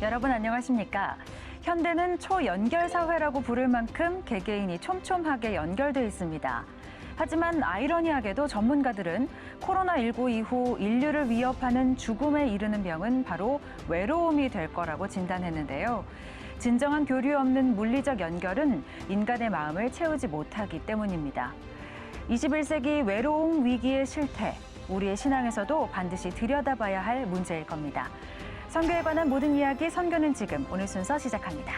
여러분 안녕하십니까? 현대는 초연결 사회라고 부를 만큼 개개인이 촘촘하게 연결돼 있습니다. 하지만 아이러니하게도 전문가들은 코로나19 이후 인류를 위협하는 죽음에 이르는 병은 바로 외로움이 될 거라고 진단했는데요. 진정한 교류 없는 물리적 연결은 인간의 마음을 채우지 못하기 때문입니다. 21세기 외로움 위기의 실태, 우리의 신앙에서도 반드시 들여다봐야 할 문제일 겁니다. 선교에 관한 모든 이야기, 선교는 지금, 오늘 순서 시작합니다.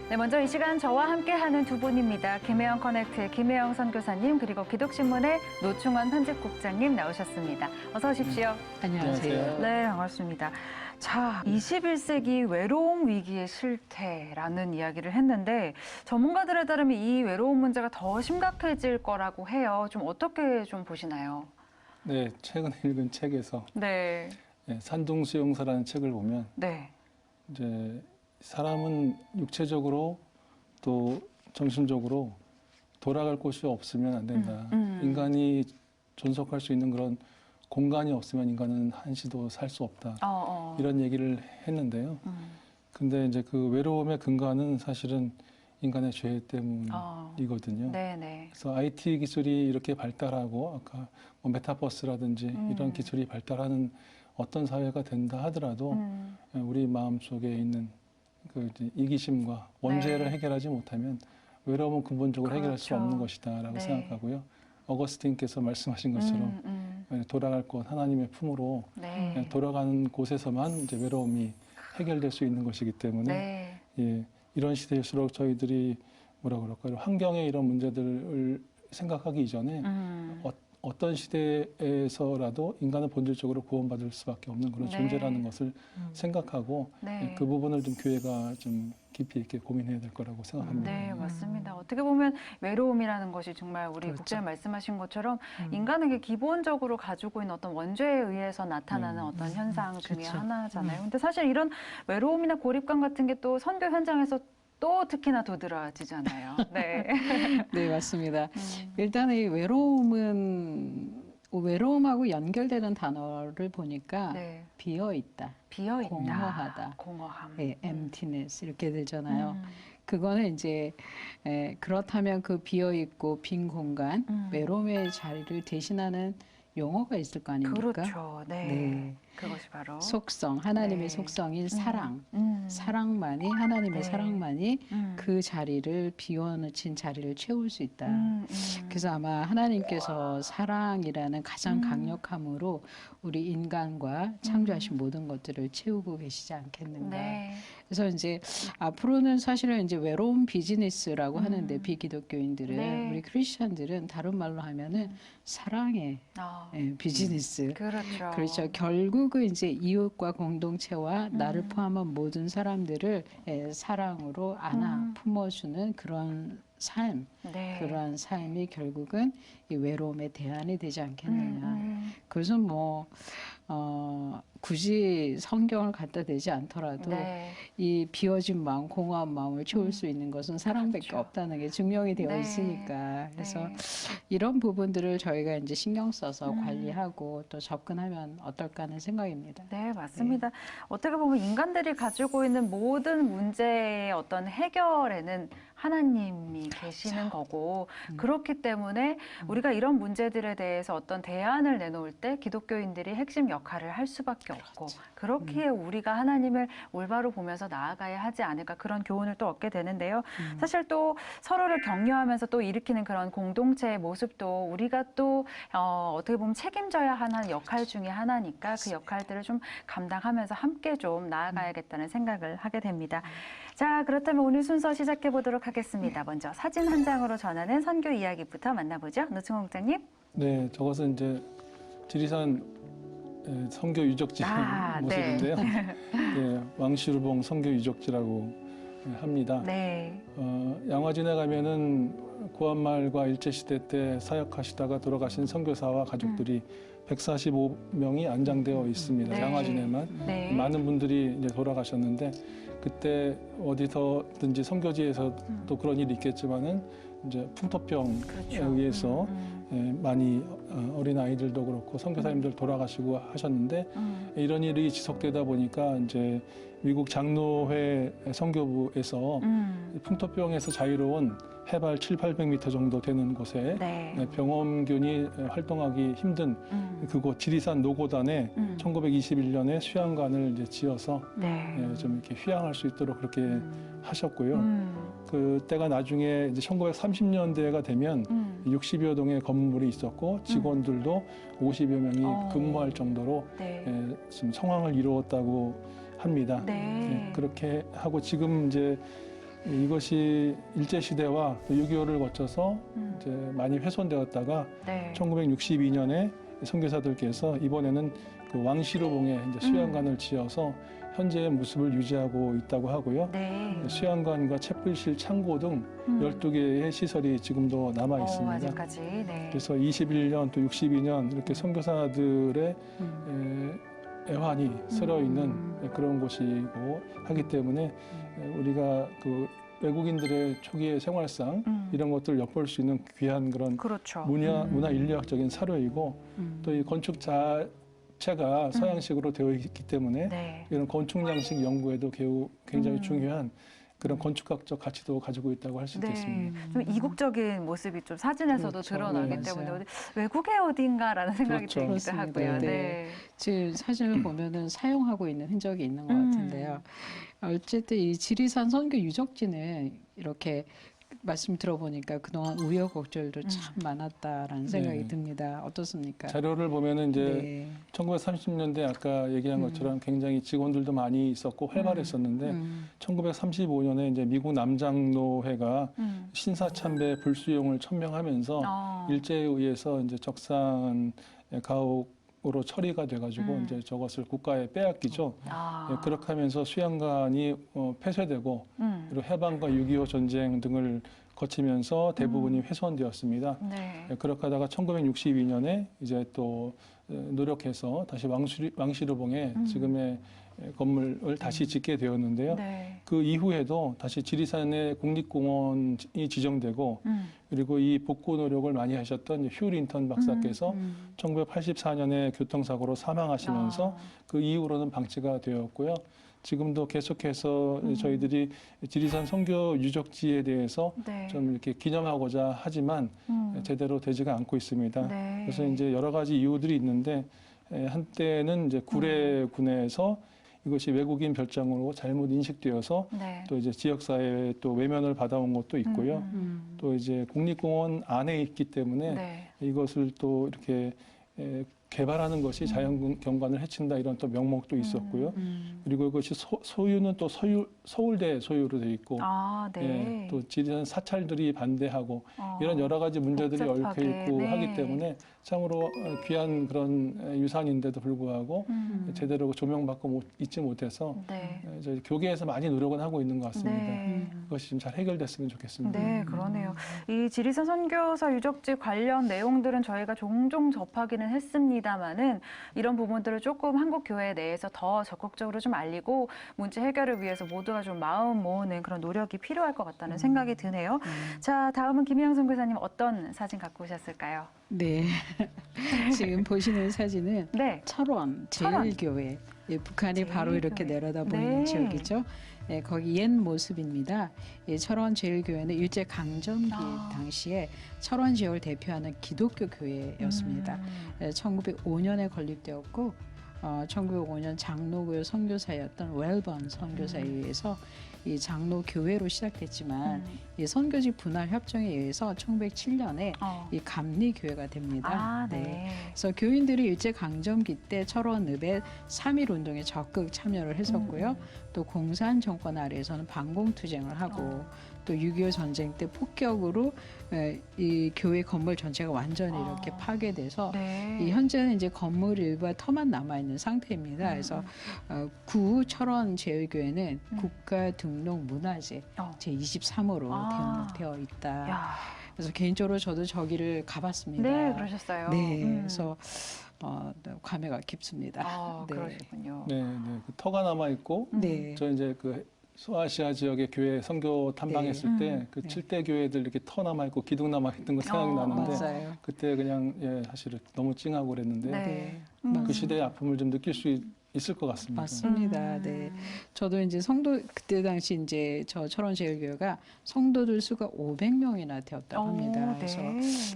네, 먼저 이 시간 저와 함께하는 두 분입니다. 김혜영 커넥트의 김혜영 선교사님, 그리고 기독신문의 노충원 편집국장님 나오셨습니다. 어서 오십시오. 안녕하세요. 네, 반갑습니다. 자, 21세기 외로움 위기의 실태라는 이야기를 했는데 전문가들에 따르면 이 외로움 문제가 더 심각해질 거라고 해요. 좀 어떻게 좀 보시나요? 네, 최근에 읽은 책에서 네. 산둥수용사라는 책을 보면 네. 이제 사람은 육체적으로 또 정신적으로 돌아갈 곳이 없으면 안 된다. 인간이 존속할 수 있는 그런 공간이 없으면 인간은 한시도 살 수 없다. 이런 얘기를 했는데요. 근데 이제 그 외로움의 근간은 사실은 인간의 죄 때문이거든요. 네네. 그래서 IT 기술이 이렇게 발달하고 아까 뭐 메타버스라든지 이런 기술이 발달하는 어떤 사회가 된다 하더라도 우리 마음 속에 있는 그 이기심과 원죄를 네. 해결하지 못하면 외로움은 근본적으로 해결할 수 그렇죠. 없는 것이다라고 네. 생각하고요. 어거스틴께서 말씀하신 것처럼 돌아갈 곳 하나님의 품으로 네. 돌아가는 곳에서만 이제 외로움이 해결될 수 있는 것이기 때문에 네. 예, 이런 시대일수록 저희들이 뭐라 그럴까요? 환경의 이런 문제들을 생각하기 이전에 어떤 시대에서라도 인간은 본질적으로 구원받을 수밖에 없는 그런 네. 존재라는 것을 생각하고 네. 그 부분을 좀 교회가 좀 깊이 있게 고민해야 될 거라고 생각합니다. 네, 맞습니다. 어떻게 보면 외로움이라는 것이 정말 우리 그렇죠. 국장님 말씀하신 것처럼 인간에게 기본적으로 가지고 있는 어떤 원죄에 의해서 나타나는 어떤 현상 중에 그렇죠. 하나잖아요. 근데 사실 이런 외로움이나 고립감 같은 게 또 선교 현장에서 또 특히나 도드라지잖아요. 네. 네, 맞습니다. 일단 이 외로움하고 연결되는 단어를 보니까 네. 비어 있다, 비어있다. 공허하다, 공허함. 네, emptiness 이렇게 되잖아요. 그거는 이제 그렇다면 그 비어 있고 빈 공간, 외로움의 자리를 대신하는 용어가 있을 거 아닙니까? 그렇죠. 네. 네. 그것이 바로 속성, 하나님의 네. 속성인 사랑. 사랑만이, 네. 하나님의 사랑만이 그 자리를, 비워놓친 자리를 채울 수 있다. 그래서 아마 하나님께서 사랑이라는 가장 강력함으로 우리 인간과 창조하신 모든 것들을 채우고 계시지 않겠는가. 네. 그래서 이제 앞으로는 사실은 이제 외로움 비즈니스라고 하는데 비기독교인들은 네. 우리 크리스천들은 다른 말로 하면은 사랑의 비즈니스. 그렇죠. 그렇죠. 결국은 이제 이웃과 공동체와 나를 포함한 모든 사람들을 사랑으로 안아 품어주는 그런 삶, 네. 그러한 삶이 결국은 이 외로움의 대안이 되지 않겠느냐. 그래서 뭐 굳이 성경을 갖다 대지 않더라도 네. 이 비어진 마음, 공허한 마음을 채울 수 있는 것은 사랑밖에 그렇죠. 없다는 게 증명이 되어 네. 있으니까. 그래서 네. 이런 부분들을 저희가 이제 신경 써서 관리하고 또 접근하면 어떨까 하는 생각입니다. 네, 맞습니다. 어떻게 보면 인간들이 가지고 있는 모든 문제의 어떤 해결에는 하나님이 계시는 거고 그렇기 때문에 우리가 이런 문제들에 대해서 어떤 대안을 내놓을 때 기독교인들이 핵심 역할을 할 수밖에 없고 그렇기에 우리가 하나님을 올바로 보면서 나아가야 하지 않을까 그런 교훈을 또 얻게 되는데요. 사실 또 서로를 격려하면서 또 일으키는 그런 공동체의 모습도 우리가 또 어떻게 보면 책임져야 하는 역할 중에 하나니까 그 역할들을 좀 감당하면서 함께 좀 나아가야겠다는 생각을 하게 됩니다. 자, 그렇다면 오늘 순서 시작해 보도록 하겠습니다. 먼저 사진 한 장으로 전하는 선교 이야기부터 만나보죠. 노충원 국장님. 네, 저것은 이제 지리산 선교 유적지 모습인데요. 네, 왕시루봉 선교 유적지라고 합니다. 네. 양화진에 가면은 고한말과 일제시대 때 사역하시다가 돌아가신 선교사와 가족들이 145명이 안장되어 있습니다. 네. 양화진에만. 네. 많은 분들이 이제 돌아가셨는데 그때 어디서든지 선교지에서 또 그런 일이 있겠지만은 이제 풍토병에 그렇죠. 의해서 많이 어린 아이들도 그렇고 선교사님들 돌아가시고 하셨는데 이런 일이 지속되다 보니까 이제 미국 장로회 선교부에서 풍토병에서 자유로운 해발 700-800m 정도 되는 곳에 네. 병원균이 활동하기 힘든 그곳 지리산 노고단에 1921년에 수양관을 이제 지어서 네. 좀 이렇게 휴양할 수 있도록 그렇게 하셨고요. 그때가 나중에 이제 1930년대가 되면 60여 동의 건물이 있었고 직원들도 50여 명이 근무할 정도로 네. 지금 성황을 이루었다고 합니다. 네. 그렇게 하고 지금 이제 이것이 일제시대와 6.25를 거쳐서 이제 많이 훼손되었다가 네. 1962년에 선교사들께서 이번에는 그 왕시로봉에 이제 수양관을 지어서 현재의 모습을 유지하고 있다고 하고요. 네. 수양관과 채불실, 창고 등 12개의 시설이 지금도 남아 있습니다. 아직까지. 네. 그래서 21년 또 62년 이렇게 선교사들의 애환이 쓰여 있는 그런 곳이고 하기 때문에 우리가 그 외국인들의 초기의 생활상 이런 것들을 엿볼 수 있는 귀한 그런 그렇죠. 문화 인류학적인 사료이고 또 이 건축 자체가 서양식으로 되어 있기 때문에 네. 이런 건축 양식 연구에도 굉장히 중요한 그런 건축학적 가치도 가지고 있다고 할 수 네. 있겠습니다. 좀 이국적인 모습이 좀 사진에서도 그렇죠. 드러나기 네. 때문에 맞아요. 외국의 어딘가라는 생각이 그렇죠. 들기도 그렇습니다. 하고요. 네. 네. 지금 사진을 보면은 사용하고 있는 흔적이 있는 것 같은데요. 어쨌든 이 지리산 선교 유적지는 이렇게 말씀 들어보니까 그동안 우여곡절도 참 많았다라는 생각이 네. 듭니다. 어떻습니까? 자료를 보면은 이제 네. 1930년대 아까 얘기한 것처럼 굉장히 직원들도 많이 있었고 활발했었는데 1935년에 이제 미국 남장로회가 신사참배 불수용을 천명하면서 일제에 의해서 이제 적산 가옥으로 처리가 돼가지고 이제 저것을 국가에 빼앗기죠. 예, 그렇게 하면서 수양관이 폐쇄되고 그리고 해방과 6.25 전쟁 등을 거치면서 대부분이 훼손되었습니다. 네. 예, 그렇게 하다가 1962년에 이제 또 노력해서 다시 왕시로봉에 지금의 건물을 다시 짓게 되었는데요. 네. 그 이후에도 다시 지리산에 국립공원이 지정되고 그리고 이 복구 노력을 많이 하셨던 휴 린턴 박사께서 1984년에 교통사고로 사망하시면서 그 이후로는 방치가 되었고요. 지금도 계속해서 저희들이 지리산 선교 유적지에 대해서 네. 좀 이렇게 기념하고자 하지만 제대로 되지가 않고 있습니다. 네. 그래서 이제 여러 가지 이유들이 있는데 한때는 이제 구례군에서 이것이 외국인 별장으로 잘못 인식되어서 네. 또 이제 지역사회에 또 외면을 받아온 것도 있고요. 또 이제 국립공원 안에 있기 때문에 네. 이것을 또 이렇게 개발하는 것이 자연 경관을 해친다 이런 또 명목도 있었고요. 그리고 이것이 소유는 또 서울대 소유로 돼 있고 네. 예, 또 지리산 사찰들이 반대하고 이런 여러 가지 문제들이 얽혀 복잡하게, 있고 네. 하기 때문에 참으로 귀한 그런 유산인데도 불구하고 제대로 조명받고 있지 못해서 네. 저희 교계에서 많이 노력은 하고 있는 것 같습니다. 네. 그것이 좀 잘 해결됐으면 좋겠습니다. 네, 그러네요. 이 지리산 선교사 유적지 관련 내용들은 저희가 종종 접하기는 했습니다만은 이런 부분들을 조금 한국 교회 내에서 더 적극적으로 좀 알리고 문제 해결을 위해서 모두가 좀 마음 모으는 그런 노력이 필요할 것 같다는 생각이 드네요. 자, 다음은 김희영 선교사님 어떤 사진 갖고 오셨을까요? 네. 지금 보시는 사진은 네. 철원 제일교회. 예, 북한이 바로 이렇게 제일교회. 내려다 보이는 네. 지역이죠. 예, 거기 옛 모습입니다. 예, 철원 제일교회는 일제 강점기 당시에 철원 지역을 대표하는 기독교 교회였습니다. 1905년에 건립되었고 1905년 장로교회 선교사였던 웰번 선교사에 의해서 이 장로 교회로 시작됐지만 이 선교지 분할 협정에 의해서 1907년에 이 감리 교회가 됩니다. 네. 그래서 교인들이 일제 강점기 때 철원읍의 3.1 운동에 적극 참여를 했었고요. 또 공산 정권 아래에서는 반공투쟁을 하고 또 6.25 전쟁 때 폭격으로 이 교회 건물 전체가 완전히 이렇게 파괴돼서 네. 이 현재는 이제 건물 일부와 터만 남아 있는 상태입니다. 그래서 구 철원 제일교회는 국가 등록 문화재 제 23호로 등록되어 있다. 야. 그래서 개인적으로 저도 저기를 가봤습니다. 네, 그러셨어요. 네, 그래서 감회가 깊습니다. 그러시군요. 네, 네. 그 터가 남아 있고 네. 저 이제 그 소아시아 지역의 교회 선교 탐방했을 때 그 7대 교회들 이렇게 터 남아 있고 기둥 남아 있던 거 생각이 나는데 맞아요. 그때 그냥 사실은 너무 찡하고 그랬는데 네. 그 시대의 아픔을 좀 느낄 수 있을 것 같습니다. 맞습니다. 네. 저도 이제 성도 그때 당시 이제 저 철원제일교회가 성도들 수가 500명이나 되었다고 합니다. 그래서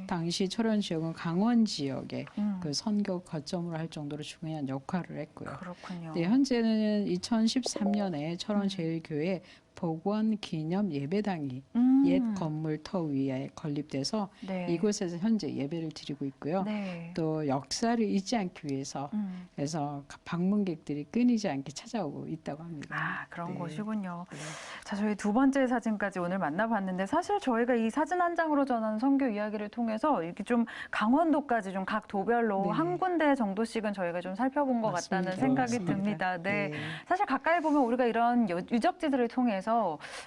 당시 철원 지역은 강원 지역에 그 선교 거점으로 할 정도로 중요한 역할을 했고요. 그렇군요. 네, 현재는 2013년에 철원제일교회 복원 기념 예배당이 옛 건물 터 위에 건립돼서 네. 이곳에서 현재 예배를 드리고 있고요. 네. 또 역사를 잊지 않기 위해서 그래서 방문객들이 끊이지 않게 찾아오고 있다고 합니다. 아, 그런 네. 곳이군요. 네. 자, 저희 두 번째 사진까지 오늘 만나봤는데 사실 저희가 이 사진 한 장으로 전하는 선교 이야기를 통해서 이렇게 좀 강원도까지 좀 각 도별로 네. 한 군데 정도씩은 저희가 좀 살펴본 것 맞습니다. 같다는 생각이 맞습니다. 듭니다. 네. 네. 사실 가까이 보면 우리가 이런 유적지들을 통해서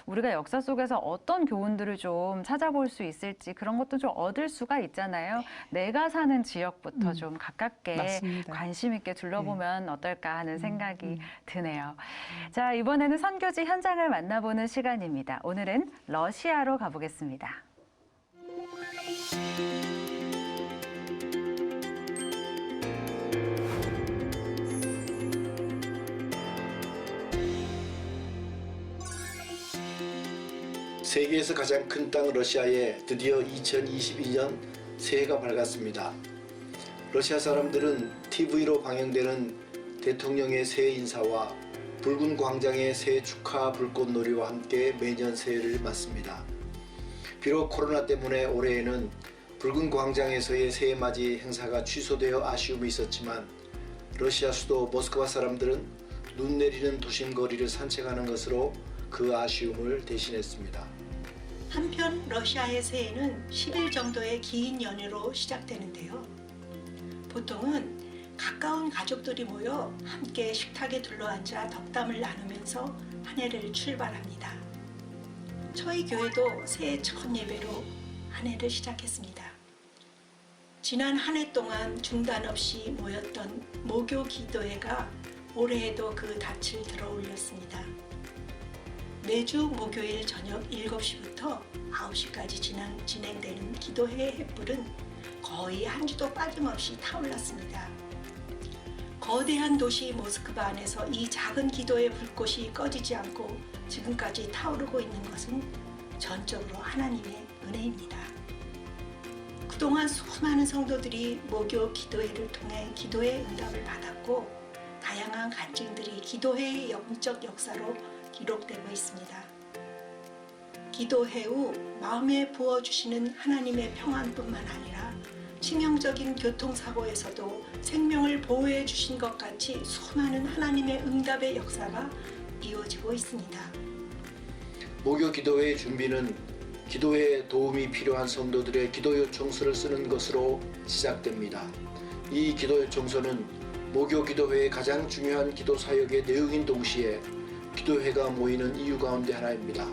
우리가 역사 속에서 어떤 교훈들을 좀 찾아볼 수 있을지 그런 것도 좀 얻을 수가 있잖아요. 내가 사는 지역부터 좀 가깝게 맞습니다. 관심 있게 둘러보면 어떨까 하는 생각이 드네요. 자, 이번에는 선교지 현장을 만나보는 시간입니다. 오늘은 러시아로 가보겠습니다. 세계에서 가장 큰 땅 러시아에 드디어 2022년 새해가 밝았습니다. 러시아 사람들은 TV로 방영되는 대통령의 새해 인사와 붉은 광장의 새해 축하 불꽃놀이와 함께 매년 새해를 맞습니다. 비록 코로나 때문에 올해에는 붉은 광장에서의 새해 맞이 행사가 취소되어 아쉬움이 있었지만 러시아 수도 모스크바 사람들은 눈 내리는 도심 거리를 산책하는 것으로 그 아쉬움을 대신했습니다. 한편 러시아의 새해는 10일 정도의 긴 연휴로 시작되는데요. 보통은 가까운 가족들이 모여 함께 식탁에 둘러앉아 덕담을 나누면서 한 해를 출발합니다. 저희 교회도 새해 첫 예배로 한 해를 시작했습니다. 지난 한 해 동안 중단 없이 모였던 모교 기도회가 올해에도 그 닻을 들어 올렸습니다. 매주 목요일 저녁 7시부터 9시까지 진행되는 기도회의 횃불은 거의 한 주도 빠짐없이 타올랐습니다. 거대한 도시 모스크바 안에서 이 작은 기도의 불꽃이 꺼지지 않고 지금까지 타오르고 있는 것은 전적으로 하나님의 은혜입니다. 그동안 수많은 성도들이 모교 기도회를 통해 기도의 응답을 받았고 다양한 간증들이 기도회의 영적 역사로 기록되고 있습니다. 기도회 후 마음에 부어주시는 하나님의 평안뿐만 아니라 치명적인 교통사고에서도 생명을 보호해 주신 것 같이 수많은 하나님의 응답의 역사가 이어지고 있습니다. 모교 기도회의 준비는 기도회에 도움이 필요한 성도들의 기도 요청서를 쓰는 것으로 시작됩니다. 이 기도 요청서는 모교 기도회의 가장 중요한 기도 사역의 내용인 동시에 기도회가 모이는 이유 가운데 하나입니다.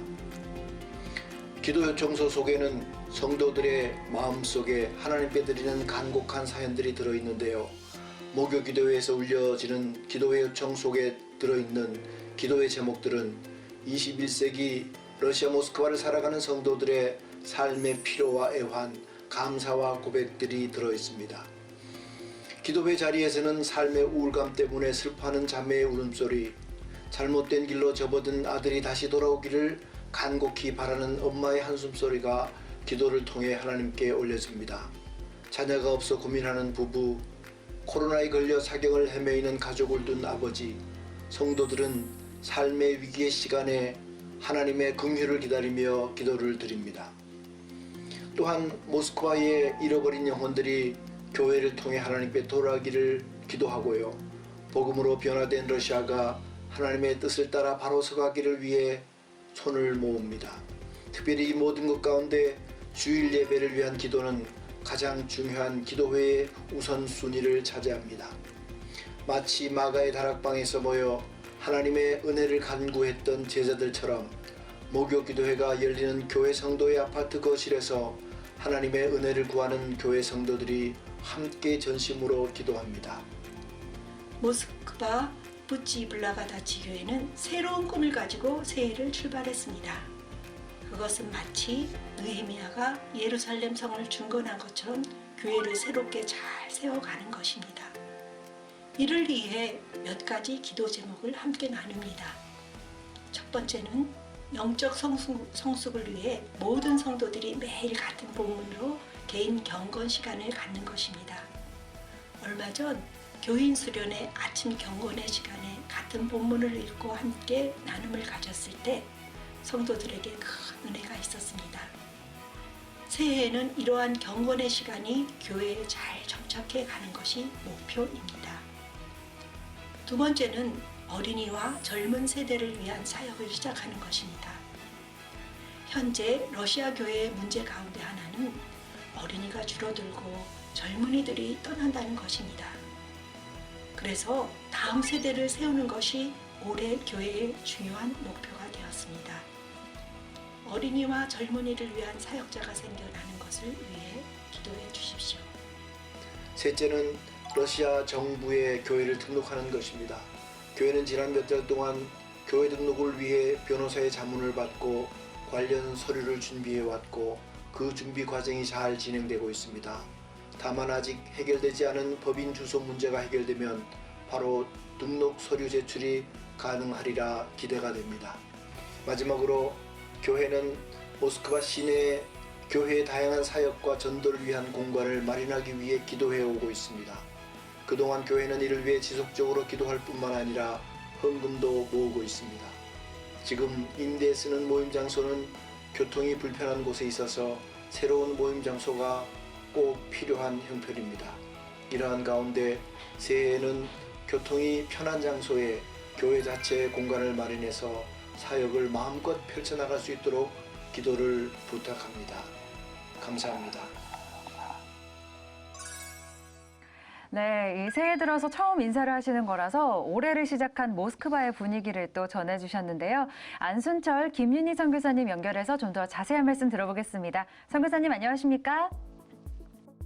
기도 요청서 속에는 성도들의 마음속에 하나님께 드리는 간곡한 사연들이 들어있는데요. 모교 기도회에서 울려지는 기도회 요청 속에 들어있는 기도회 제목들은 21세기 러시아 모스크바를 살아가는 성도들의 삶의 피로와 애환, 감사와 고백들이 들어있습니다. 기도회 자리에서는 삶의 우울감 때문에 슬퍼하는 자매의 울음소리, 잘못된 길로 접어든 아들이 다시 돌아오기를 간곡히 바라는 엄마의 한숨소리가 기도를 통해 하나님께 올려집니다. 자녀가 없어 고민하는 부부, 코로나에 걸려 사경을 헤매이는 가족을 둔 아버지, 성도들은 삶의 위기의 시간에 하나님의 긍휼을 기다리며 기도를 드립니다. 또한 모스크바의 잃어버린 영혼들이 교회를 통해 하나님께 돌아가기를 기도하고요. 복음으로 변화된 러시아가 하나님의 뜻을 따라 바로 서가기를 위해 손을 모읍니다. 특별히 이 모든 것 가운데 주일 예배를 위한 기도는 가장 중요한 기도회의 우선순위를 차지합니다. 마치 마가의 다락방에서 모여 하나님의 은혜를 간구했던 제자들처럼 모교 기도회가 열리는 교회 성도의 아파트 거실에서 하나님의 은혜를 구하는 교회 성도들이 함께 전심으로 기도합니다. 모스크바 부찌 블라바다치 교회는 새로운 꿈을 가지고 새해를 출발했습니다. 그것은 마치 느헤미야가 예루살렘 성을 중건한 것처럼 교회를 새롭게 잘 세워가는 것입니다. 이를 위해 몇 가지 기도 제목을 함께 나눕니다. 첫 번째는 영적 성숙을 위해 모든 성도들이 매일 같은 본문으로 개인 경건 시간을 갖는 것입니다. 얼마 전 교인 수련회 아침 경건의 시간에 같은 본문을 읽고 함께 나눔을 가졌을 때 성도들에게 큰 은혜가 있었습니다. 새해에는 이러한 경건의 시간이 교회에 잘 정착해 가는 것이 목표입니다. 두 번째는 어린이와 젊은 세대를 위한 사역을 시작하는 것입니다. 현재 러시아 교회의 문제 가운데 하나는 어린이가 줄어들고 젊은이들이 떠난다는 것입니다. 그래서 다음 세대를 세우는 것이 올해 교회의 중요한 목표가 되었습니다. 어린이와 젊은이를 위한 사역자가 생겨나는 것을 위해 기도해 주십시오. 셋째는 러시아 정부에 교회를 등록하는 것입니다. 교회는 지난 몇 달 동안 교회 등록을 위해 변호사의 자문을 받고 관련 서류를 준비해 왔고 그 준비 과정이 잘 진행되고 있습니다. 다만 아직 해결되지 않은 법인 주소 문제가 해결되면 바로 등록 서류 제출이 가능하리라 기대가 됩니다. 마지막으로 교회는 모스크바 시내에 교회의 다양한 사역과 전도를 위한 공간을 마련하기 위해 기도해 오고 있습니다. 그동안 교회는 이를 위해 지속적으로 기도할 뿐만 아니라 헌금도 모으고 있습니다. 지금 임대에 쓰는 모임 장소는 교통이 불편한 곳에 있어서 새로운 모임 장소가 꼭 필요한 형편입니다. 이러한 가운데 새해에는 교통이 편한 장소에 교회 자체의 공간을 마련해서 사역을 마음껏 펼쳐나갈 수 있도록 기도를 부탁합니다. 감사합니다. 네, 이 새해 들어서 처음 인사를 하시는 거라서 올해를 시작한 모스크바의 분위기를 또 전해주셨는데요. 안순철, 김윤희 선교사님 연결해서 좀 더 자세한 말씀 들어보겠습니다. 선교사님 안녕하십니까?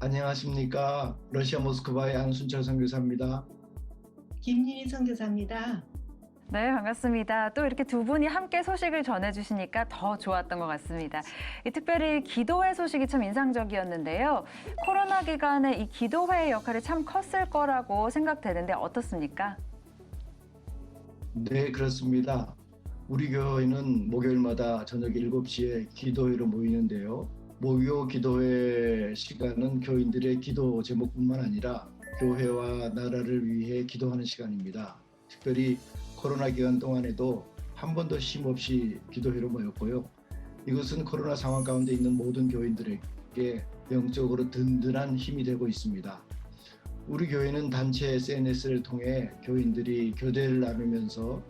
안녕하십니까. 러시아 모스크바의 안순철 선교사입니다. 김윤희 선교사입니다. 네, 반갑습니다. 또 이렇게 두 분이 함께 소식을 전해주시니까 더 좋았던 것 같습니다. 특별히 기도회 소식이 참 인상적이었는데요. 코로나 기간에 이 기도회의 역할이 참 컸을 거라고 생각되는데 어떻습니까? 네, 그렇습니다. 우리 교회는 목요일마다 저녁 7시에 기도회로 모이는데요. 목요 기도회 시간은 교인들의 기도 제목뿐만 아니라 교회와 나라를 위해 기도하는 시간입니다. 특별히 코로나 기간 동안에도 한 번도 쉼 없이 기도회로 모였고요. 이것은 코로나 상황 가운데 있는 모든 교인들에게 영적으로 든든한 힘이 되고 있습니다. 우리 교회는 단체 SNS를 통해 교인들이 교대를 나누면서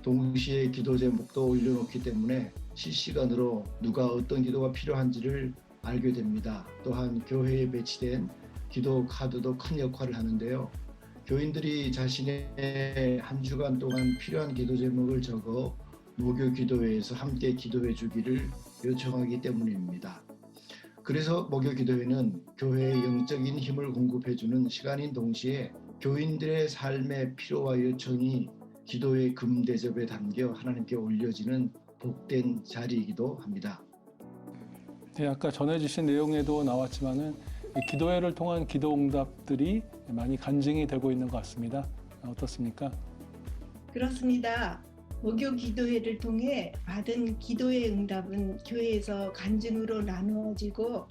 동시에 기도 제목도 올려놓기 때문에 실시간으로 누가 어떤 기도가 필요한지를 알게 됩니다. 또한 교회에 배치된 기도 카드도 큰 역할을 하는데요. 교인들이 자신의 한 주간 동안 필요한 기도 제목을 적어 목요 기도회에서 함께 기도해 주기를 요청하기 때문입니다. 그래서 목요 기도회는 교회의 영적인 힘을 공급해 주는 시간인 동시에 교인들의 삶의 필요와 요청이 기도의 금대접에 담겨 하나님께 올려지는 복된 자리이기도 합니다. 네, 아까 전해주신 내용에도 나왔지만은 이 기도회를 통한 기도 응답들이 많이 간증이 되고 있는 것 같습니다. 어떻습니까? 그렇습니다. 목요 기도회를 통해 받은 기도의 응답은 교회에서 간증으로 나누어지고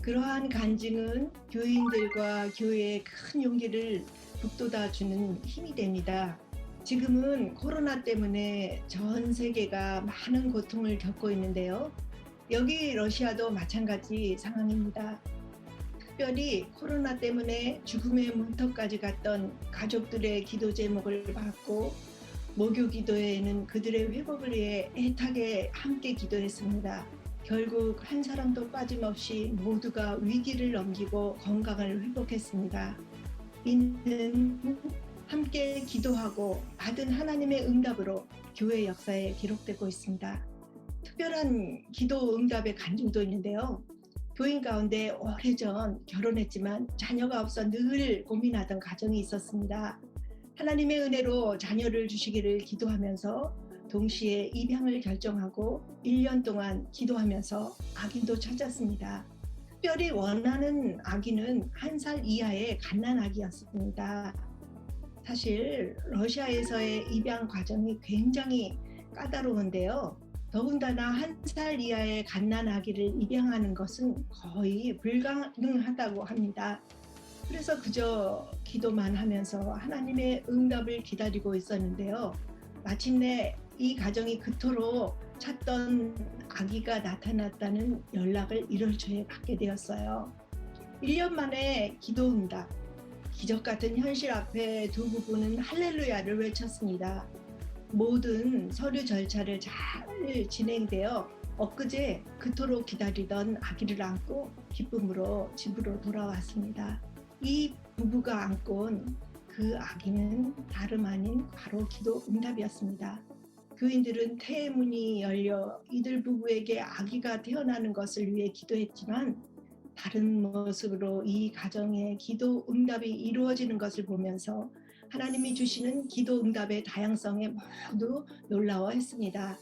그러한 간증은 교인들과 교회에 큰 용기를 북돋아주는 힘이 됩니다. 지금은 코로나 때문에 전 세계가 많은 고통을 겪고 있는데요. 여기 러시아도 마찬가지 상황입니다. 특별히 코로나 때문에 죽음의 문턱까지 갔던 가족들의 기도 제목을 받고 목요 기도회에는 그들의 회복을 위해 애타게 함께 기도했습니다. 결국 한 사람도 빠짐없이 모두가 위기를 넘기고 건강을 회복했습니다. 이는 함께 기도하고 받은 하나님의 응답으로 교회 역사에 기록되고 있습니다. 특별한 기도 응답의 간증도 있는데요. 교인 가운데 오래전 결혼했지만 자녀가 없어 늘 고민하던 가정이 있었습니다. 하나님의 은혜로 자녀를 주시기를 기도하면서 동시에 입양을 결정하고 1년 동안 기도하면서 아기도 찾았습니다. 특별히 원하는 아기는 1살 이하의 갓난아기였습니다. 사실 러시아에서의 입양 과정이 굉장히 까다로운데요. 더군다나 1살 이하의 갓난아기를 입양하는 것은 거의 불가능하다고 합니다. 그래서 그저 기도만 하면서 하나님의 응답을 기다리고 있었는데요. 마침내 이 가정이 그토록 찾던 아기가 나타났다는 연락을 1월 초에 받게 되었어요. 1년 만에 기도 응답, 기적 같은 현실 앞에 두 부부는 할렐루야를 외쳤습니다. 모든 서류 절차를 잘 진행되어 엊그제 그토록 기다리던 아기를 안고 기쁨으로 집으로 돌아왔습니다. 이 부부가 안고 온 그 아기는 다름 아닌 바로 기도 응답이었습니다. 교인들은 태문이 열려 이들 부부에게 아기가 태어나는 것을 위해 기도했지만 다른 모습으로 이 가정의 기도 응답이 이루어지는 것을 보면서 하나님이 주시는 기도 응답의 다양성에 모두 놀라워했습니다.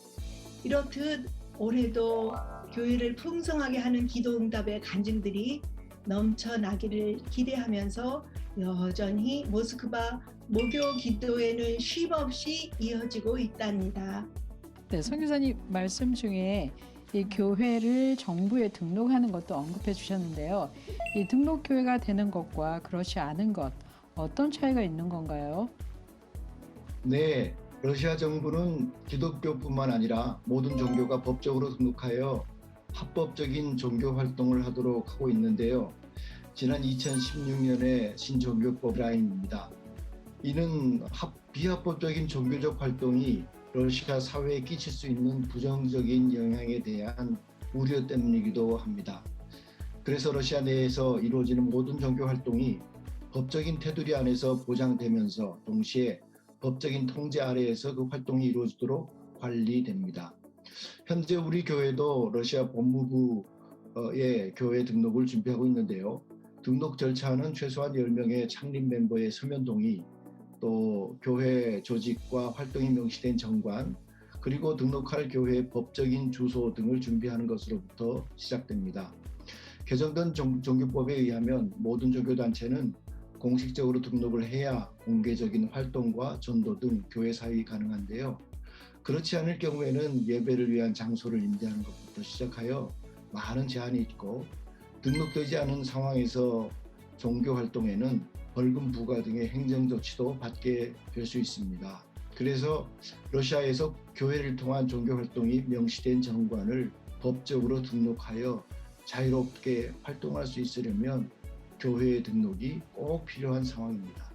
이렇듯 올해도 교회를 풍성하게 하는 기도 응답의 간증들이 넘쳐나기를 기대하면서 여전히 모스크바 모교 기도회는 쉼없이 이어지고 있답니다. 네, 선교사님 말씀 중에 이 교회를 정부에 등록하는 것도 언급해 주셨는데요. 이 등록 교회가 되는 것과 그렇지 않은 것 어떤 차이가 있는 건가요? 네, 러시아 정부는 기독교뿐만 아니라 모든 종교가 법적으로 등록하여 합법적인 종교 활동을 하도록 하고 있는데요. 지난 2016년에 신종교법 라인입니다. 이는 비합법적인 종교적 활동이 러시아 사회에 끼칠 수 있는 부정적인 영향에 대한 우려 때문이기도 합니다. 그래서 러시아 내에서 이루어지는 모든 종교 활동이 법적인 테두리 안에서 보장되면서 동시에 법적인 통제 아래에서 그 활동이 이루어지도록 관리됩니다. 현재 우리 교회도 러시아 법무부의 교회 등록을 준비하고 있는데요. 등록 절차는 최소한 10명의 창립 멤버의 서면 동의, 또 교회 조직과 활동이 명시된 정관, 그리고 등록할 교회의 법적인 주소 등을 준비하는 것으로부터 시작됩니다. 개정된 종교법에 의하면 모든 종교단체는 공식적으로 등록을 해야 공개적인 활동과 전도 등 교회 사역이 가능한데요. 그렇지 않을 경우에는 예배를 위한 장소를 임대하는 것부터 시작하여 많은 제한이 있고, 등록되지 않은 상황에서 종교 활동에는 벌금 부과 등의 행정 조치도 받게 될 수 있습니다. 그래서 러시아에서 교회를 통한 종교 활동이 명시된 정관을 법적으로 등록하여 자유롭게 활동할 수 있으려면 교회의 등록이 꼭 필요한 상황입니다.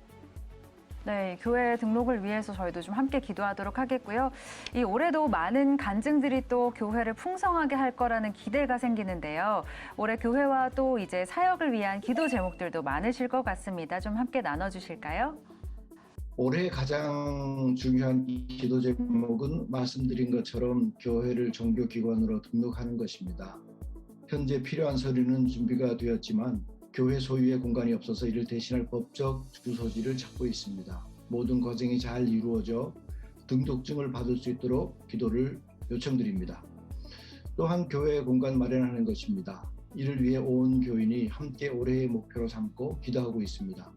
네, 교회 등록을 위해서 저희도 좀 함께 기도하도록 하겠고요. 이 올해도 많은 간증들이 또 교회를 풍성하게 할 거라는 기대가 생기는데요. 올해 교회와 또 이제 사역을 위한 기도 제목들도 많으실 것 같습니다. 좀 함께 나눠주실까요? 올해 가장 중요한 기도 제목은 말씀드린 것처럼 교회를 종교기관으로 등록하는 것입니다. 현재 필요한 서류는 준비가 되었지만 교회 소유의 공간이 없어서 이를 대신할 법적 주소지를 찾고 있습니다. 모든 과정이 잘 이루어져 등록증을 받을 수 있도록 기도를 요청드립니다. 또한 교회 공간 마련하는 것입니다. 이를 위해 온 교인이 함께 올해의 목표로 삼고 기도하고 있습니다.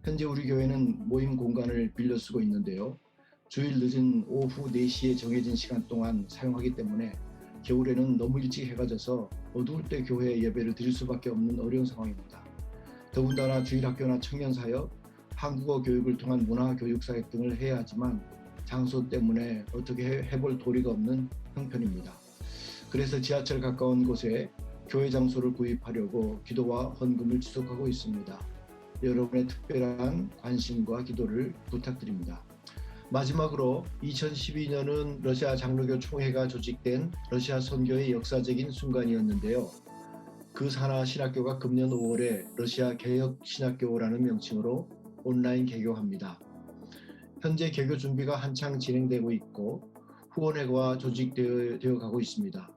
현재 우리 교회는 모임 공간을 빌려 쓰고 있는데요. 주일 늦은 오후 4시에 정해진 시간 동안 사용하기 때문에 겨울에는 너무 일찍 해가 져서 어두울 때 교회 예배를 드릴 수밖에 없는 어려운 상황입니다. 더군다나 주일학교나 청년사역, 한국어 교육을 통한 문화교육사역 등을 해야 하지만 장소 때문에 어떻게 해볼 도리가 없는 형편입니다. 그래서 지하철 가까운 곳에 교회 장소를 구입하려고 기도와 헌금을 지속하고 있습니다. 여러분의 특별한 관심과 기도를 부탁드립니다. 마지막으로 2012년은 러시아 장로교 총회가 조직된 러시아 선교의 역사적인 순간이었는데요. 그 산하 신학교가 금년 5월에 러시아 개혁신학교라는 명칭으로 온라인 개교합니다. 현재 개교 준비가 한창 진행되고 있고 후원회가 조직되어 가고 있습니다.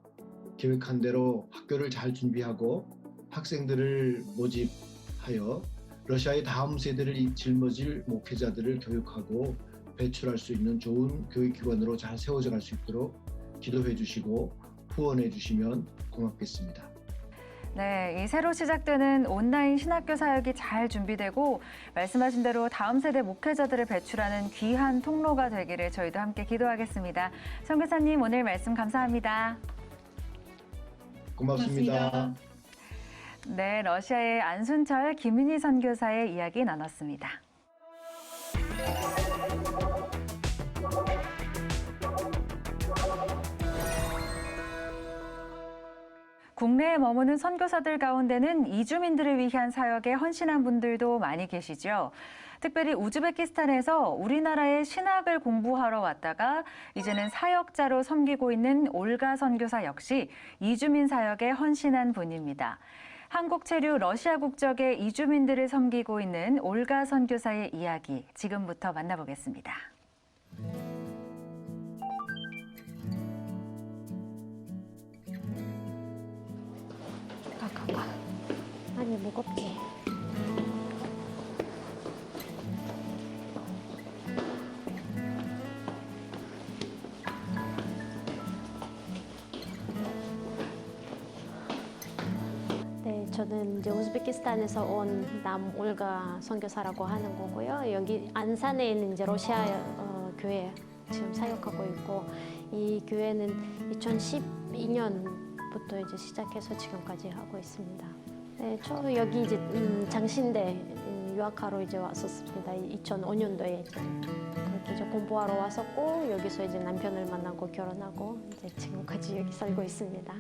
계획한 대로 학교를 잘 준비하고 학생들을 모집하여 러시아의 다음 세대를 짊어질 목회자들을 교육하고 배출할 수 있는 좋은 교육기관으로 잘 세워져 갈 수 있도록 기도해 주시고 후원해 주시면 고맙겠습니다. 네, 이 새로 시작되는 온라인 신학교 사역이 잘 준비되고 말씀하신 대로 다음 세대 목회자들을 배출하는 귀한 통로가 되기를 저희도 함께 기도하겠습니다. 선교사님 오늘 말씀 감사합니다. 고맙습니다. 네, 러시아의 안순철 김윤희 선교사의 이야기 나눴습니다. 국내에 머무는 선교사들 가운데는 이주민들을 위한 사역에 헌신한 분들도 많이 계시죠. 특별히 우즈베키스탄에서 우리나라의 신학을 공부하러 왔다가 이제는 사역자로 섬기고 있는 올가 선교사 역시 이주민 사역에 헌신한 분입니다. 한국 체류 러시아 국적의 이주민들을 섬기고 있는 올가 선교사의 이야기 지금부터 만나보겠습니다. 아니 무겁지. 네, 저는 이제 우즈베키스탄에서 온 남올가 선교사라고 하는 거고요. 여기 안산에 있는 이제 러시아 교회 지금 사역하고 있고, 이 교회는 2012년부터 이제 시작해서 지금까지 하고 있습니다. 네, 저 여기 이제 장신대 유학하러 이제 왔었습니다. 2005년도에 그렇게 이제 공부하러 왔었고, 여기서 이제 남편을 만나고 결혼하고 이제 지금까지 여기 살고 있습니다.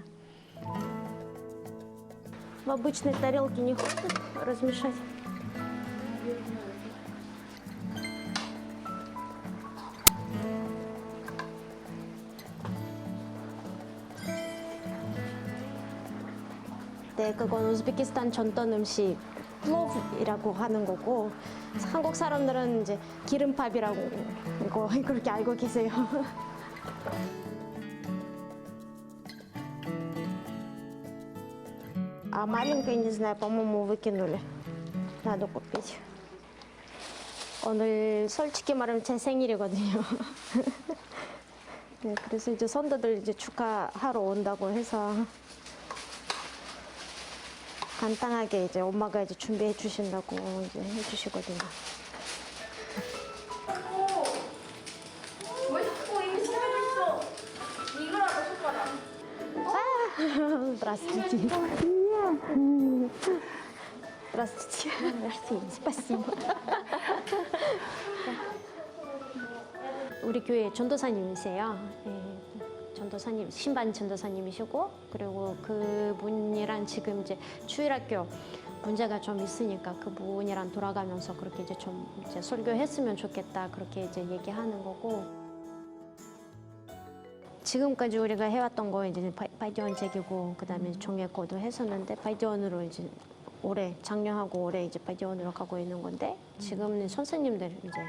В обычной тарелке не хочешь размешать? 네, 그건 우즈베키스탄 전통 음식 플로브이라고 하는 거고, 한국 사람들은 이제 기름밥이라고 이거 그렇게 알고 계세요. А маленькое, не знаю, по-моему, выкинули. Надо купить. 오늘 솔직히 말하면 제 생일이거든요. 네, 그래서 이제 선도들 이제 축하하러 온다고 해서 간단하게 이제 엄마가 이제 준비해 주신다고 이제 해주시거든요. 왜 자꾸 이미 시작했어? 이거라도 손가락. Здравствуйте. Здравствуйте. Спасибо. 우리 교회 전도사님이세요. 예, 전도사님, 신반 전도사님이시고, 그리고 그분이랑 지금 이제 주일학교 문제가 좀 있으니까 그분이랑 돌아가면서 그렇게 이제 좀 이제 설교했으면 좋겠다 그렇게 이제 얘기하는 거고. 지금까지 우리가 해왔던 거 이제 바이디온 책이고 그다음에 종회거도 했었는데, 바이디온으로 이제 올해 작년하고 올해 이제 바이디온으로 가고 있는 건데, 지금은 선생님들 이제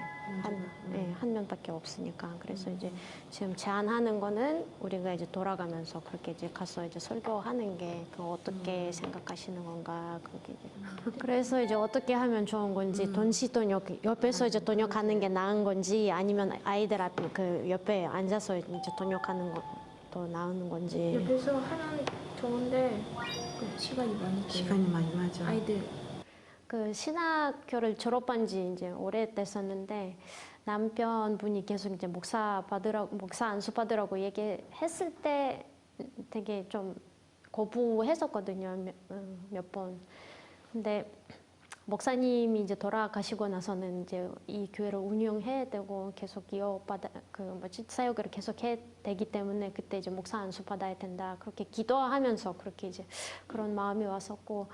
한 명밖에 없으니까, 그래서 이제 지금 제안하는 거는 우리가 이제 돌아가면서 그렇게 이제 가서 이제 설교하는 게 그 어떻게 생각하시는 건가, 그게 이제 그래서 이제 어떻게 하면 좋은 건지, 돈시돈역 옆에서 이제 돈역하는 게 나은 건지, 아니면 아이들 앞에 그 옆에 앉아서 이제 돈역하는 거 더 나은 건지. 옆에서 하면 좋은데 시간이 많이 맞아. 아이들 그 신학교를 졸업한 지 이제 오래됐었는데, 남편분이 계속 이제 목사 안수 받으라고 얘기했을 때 되게 좀 거부했었거든요, 몇 번. 근데 목사님이 이제 돌아가시고 나서는 이제 이 교회를 운영해야 되고 계속 사역을 계속 해야 되기 때문에, 그때 이제 목사 안수 받아야 된다 그렇게 기도하면서 그렇게 이제 그런 마음이 왔었고,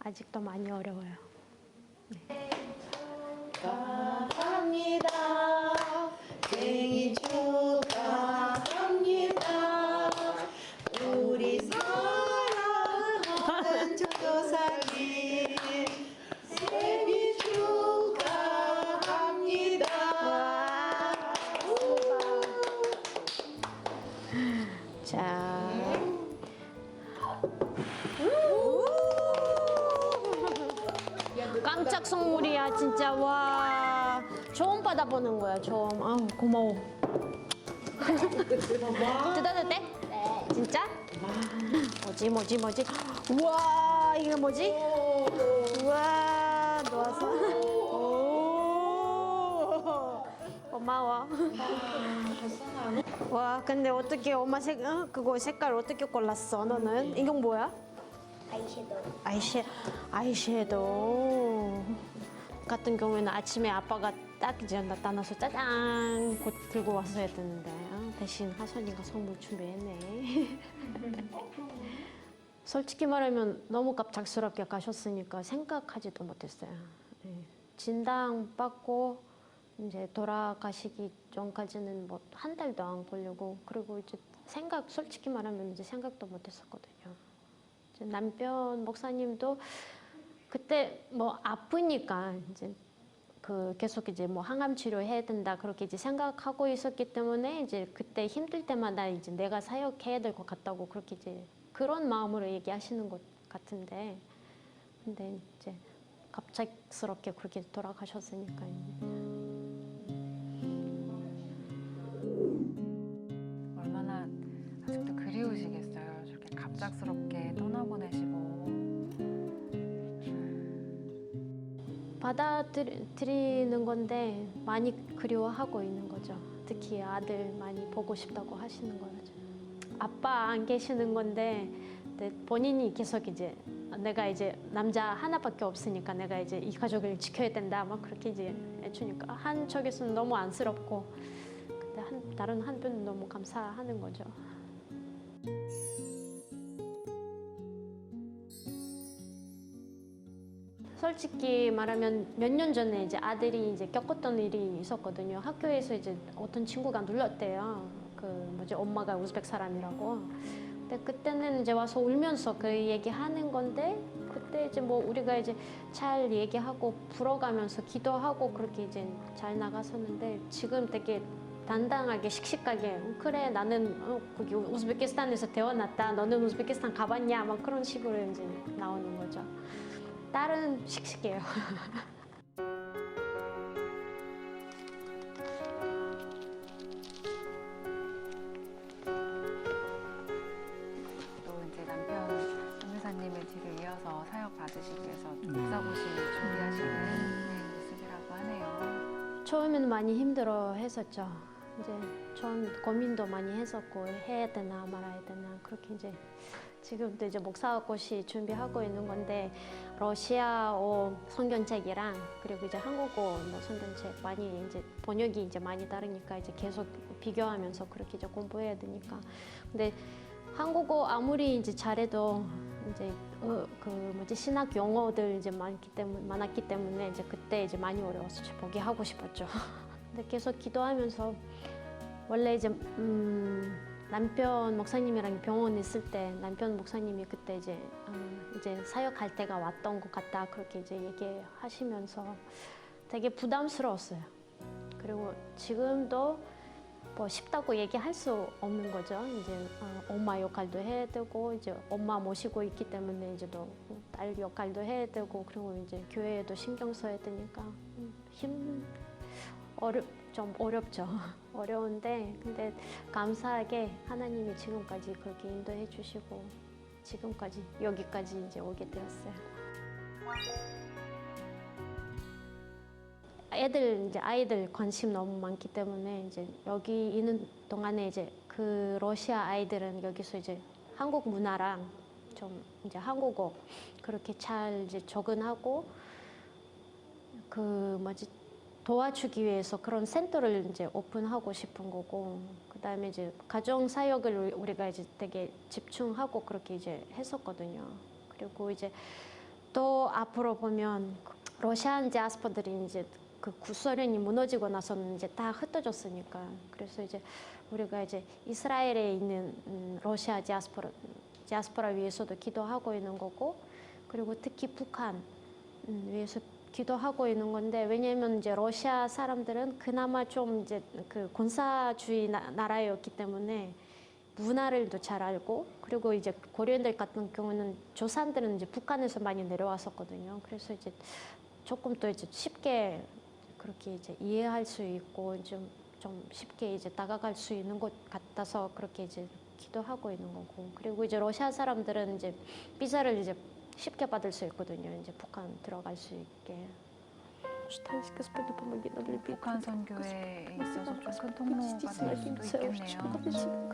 아직도 많이 어려워요. 네. 축하합니다. 생일 축하합니다. 우리 사랑하는 전도사님 생일 축하합니다. 자. 꽉 깜짝 선물이야 진짜. 와 처음 받아보는 거야 처음. 아우 고마워. 뜯어도 돼? 네. 진짜? 뭐지? 우와 이게 뭐지? 우와 놓았어. 오 고마워. 와 근데 어떻게 엄마 그거 색깔 어떻게 골랐어 너는? 이건 뭐야? 아이섀도우 같은 경우에는 아침에 아빠가 딱 이제 나타나서 짜잔 곧 들고 왔어야 되는데 대신 하선이가 선물 준비했네. 솔직히 말하면 너무 갑작스럽게 가셨으니까 생각하지도 못했어요. 진단 받고 이제 돌아가시기 전까지는 뭐 한 달도 안 걸리고 그리고 이제 솔직히 말하면 이제 생각도 못했었거든요. 이제 남편 목사님도 그때 뭐 아프니까 이제 계속 이제 뭐 항암 치료해야 된다 그렇게 이제 생각하고 있었기 때문에 이제 그때 힘들 때마다 이제 내가 사역해야 될 것 같다고 그렇게 이제 그런 마음으로 얘기하시는 것 같은데 근데 이제 갑작스럽게 그렇게 돌아가셨으니까 얼마나 아직도 그리우시겠어요. 저렇게 갑작스럽게 떠나보내시고. 받아들이는 건데 많이 그리워하고 있는 거죠. 특히 아들 많이 보고 싶다고 하시는 거죠. 아빠 안 계시는 건데 본인이 계속 이제 내가 이제 남자 하나밖에 없으니까 내가 이제 이 가족을 지켜야 된다 막 그렇게 이제 해주니까 한쪽에서는 너무 안쓰럽고 근데 다른 한편은 너무 감사하는 거죠. 솔직히 말하면 몇 년 전에 이제 아들이 이제 겪었던 일이 있었거든요. 학교에서 이제 어떤 친구가 눌렀대요. 엄마가 우즈벡 사람이라고. 근데 그때는 이제 와서 울면서 그 얘기하는 건데 그때 이제 뭐 우리가 이제 잘 얘기하고 불어가면서 기도하고 그렇게 이제 잘 나갔었는데 지금 되게 당당하게 씩씩하게 그래 나는 거기 우즈베키스탄에서 태어났다. 너는 우즈베키스탄 가봤냐? 막 그런 식으로 이제 나오는 거죠. 딸은 씩씩해요. 또 이제 남편 선교사님의 뒤를 이어서 사역 받으시기 위해서 목사고시 준비하시는 모습이라고 하네요. 처음에는 많이 힘들어 했었죠. 이제 전 고민도 많이 했었고 해야 되나 말아야 되나 그렇게 이제 지금도 이제 목사고시 준비하고 있는 건데 러시아어 성경책이랑 그리고 이제 한국어 뭐 성경책 많이 이제 번역이 이제 많이 다르니까 이제 계속 비교하면서 그렇게 이제 공부해야 되니까 근데 한국어 아무리 이제 잘해도 이제 신학 용어들 이제 많았기 때문에 이제 그때 이제 많이 어려워서 포기하고 싶었죠. 근데 계속 기도하면서 원래 이제 남편 목사님이랑 병원에 있을 때 남편 목사님이 그때 이제 사역할 때가 왔던 것 같다 그렇게 이제 얘기하시면서 되게 부담스러웠어요. 그리고 지금도 뭐 쉽다고 얘기할 수 없는 거죠. 이제 엄마 역할도 해야 되고 이제 엄마 모시고 있기 때문에 이제 또 딸 역할도 해야 되고 그리고 이제 교회에도 신경 써야 되니까 좀 어렵죠. 어려운데 근데 감사하게 하나님이 지금까지 그렇게 인도해 주시고 지금까지 여기까지 이제 오게 되었어요. 아이들 관심 너무 많기 때문에 이제 여기 있는 동안에 이제 그 러시아 아이들은 여기서 이제 한국 문화랑 좀 이제 한국어 그렇게 잘 이제 적응하고 도와주기 위해서 그런 센터를 이제 오픈하고 싶은 거고 그다음에 이제 가정 사역을 우리가 이제 되게 집중하고 그렇게 이제 했었거든요. 그리고 이제 또 앞으로 보면 러시안 디아스포들이 이제 그 구소련이 무너지고 나서는 이제 다 흩어졌으니까 그래서 이제 우리가 이제 이스라엘에 있는 러시아 디아스포라 위해서도 기도하고 있는 거고 그리고 특히 북한 위해서 기도하고 있는 건데 왜냐하면 이제 러시아 사람들은 그나마 좀 이제 그 군사주의 나라였기 때문에 문화를도 잘 알고 그리고 이제 고려인들 같은 경우는 조상들은 이제 북한에서 많이 내려왔었거든요. 그래서 이제 조금 더 이제 쉽게 그렇게 이제 이해할 수 있고 좀 쉽게 이제 다가갈 수 있는 것 같아서 그렇게 이제 기도하고 있는 거고. 그리고 이제 러시아 사람들은 이제 비자를 이제 쉽게 받을 수 있거든요. 이제 북한 들어갈 수 있게. 북한 선교에 있어서 좀 큰 통로가 될 수도 있겠네요.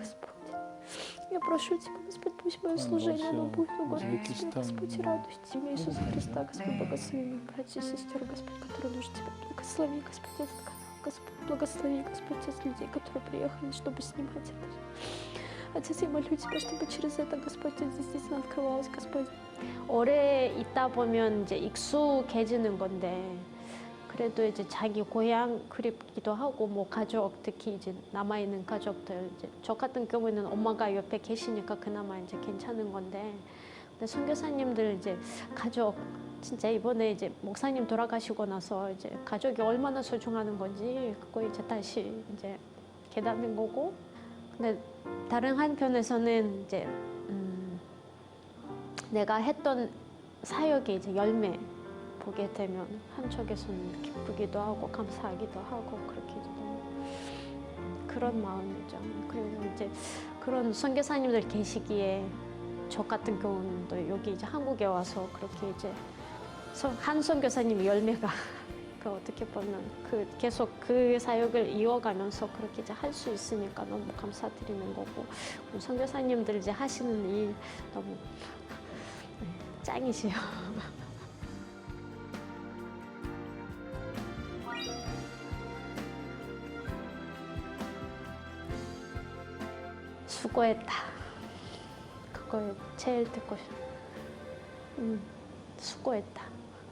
Я прошу Тебя, Господь, пусть мое служение, оно будет угодно Тебе, Господь, и радуйте имя Иисуса Христа, Господь, благослови моих братьев и сестер, Господь, которые нужны Тебе, благослови, Господь, этот канал, Господь, благослови, Господь, тех людей, которые приехали, чтобы снимать это. Отец, я молю Тебя, чтобы через это, Господь, это действительно открывалось, Господь. 오래 있다 보면 이제 익숙해지는 건데 그래도 이제 자기 고향 그립기도 하고 뭐 가족 특히 이제 남아 있는 가족들 이제 저 같은 경우에는 엄마가 옆에 계시니까 그나마 이제 괜찮은 건데 근데 선교사님들 이제 가족 진짜 이번에 이제 목사님 돌아가시고 나서 이제 가족이 얼마나 소중한 건지 그거 이제 다시 이제 깨닫는 거고 근데 다른 한편에서는 이제 내가 했던 사역의 이제 열매 보게 되면 한쪽에서는 기쁘기도 하고 감사하기도 하고 그렇게 이제 너무 그런 마음이죠. 그리고 이제 그런 선교사님들 계시기에 저 같은 경우는 여기 이제 한국에 와서 그렇게 이제 한 선교사님 열매가 그 어떻게 보면 그 계속 그 사역을 이어가면서 그렇게 이제 할 수 있으니까 너무 감사드리는 거고 선교사님들 이제 하시는 일 너무 짱이시요. 수고했다. 그걸 제일 듣고 싶어. 수고했다.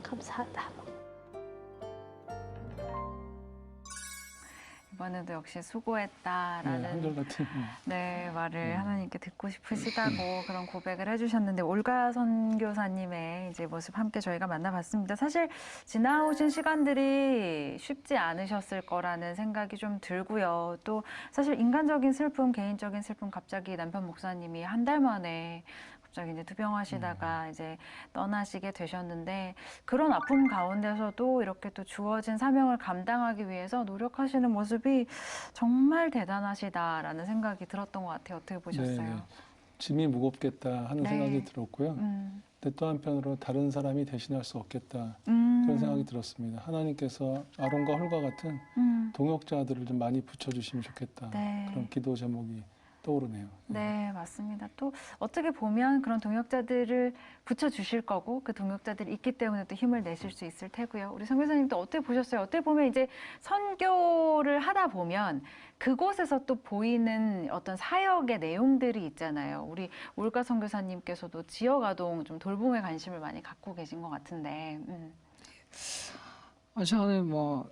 감사하다. 이번에도 역시 수고했다라는 네, 한결같은 네, 말을 하나님께 듣고 싶으시다고 그런 고백을 해주셨는데 올가 선교사님의 이제 모습 함께 저희가 만나봤습니다. 사실 지나오신 시간들이 쉽지 않으셨을 거라는 생각이 좀 들고요. 또 사실 인간적인 슬픔, 개인적인 슬픔 갑자기 남편 목사님이 한 달 만에 갑자기 이제 투병하시다가 이제 떠나시게 되셨는데 그런 아픔 가운데서도 이렇게 또 주어진 사명을 감당하기 위해서 노력하시는 모습이 정말 대단하시다라는 생각이 들었던 것 같아요. 어떻게 보셨어요? 네, 짐이 무겁겠다 하는 네. 생각이 들었고요. 근데 또 한편으로 다른 사람이 대신할 수 없겠다 그런 생각이 들었습니다. 하나님께서 아론과 홀과 같은 동역자들을 좀 많이 붙여주시면 좋겠다. 네. 그런 기도 제목이 떠오르네요. 네, 맞습니다. 또 어떻게 보면 그런 동역자들을 붙여주실 거고 그 동역자들이 있기 때문에 또 힘을 내실 수 있을 테고요. 우리 선교사님도 어떻게 보셨어요? 어떻게 보면 이제 선교를 하다 보면 그곳에서 또 보이는 어떤 사역의 내용들이 있잖아요. 우리 올가 선교사님께서도 지역아동 좀 돌봄에 관심을 많이 갖고 계신 것 같은데. 저는 뭐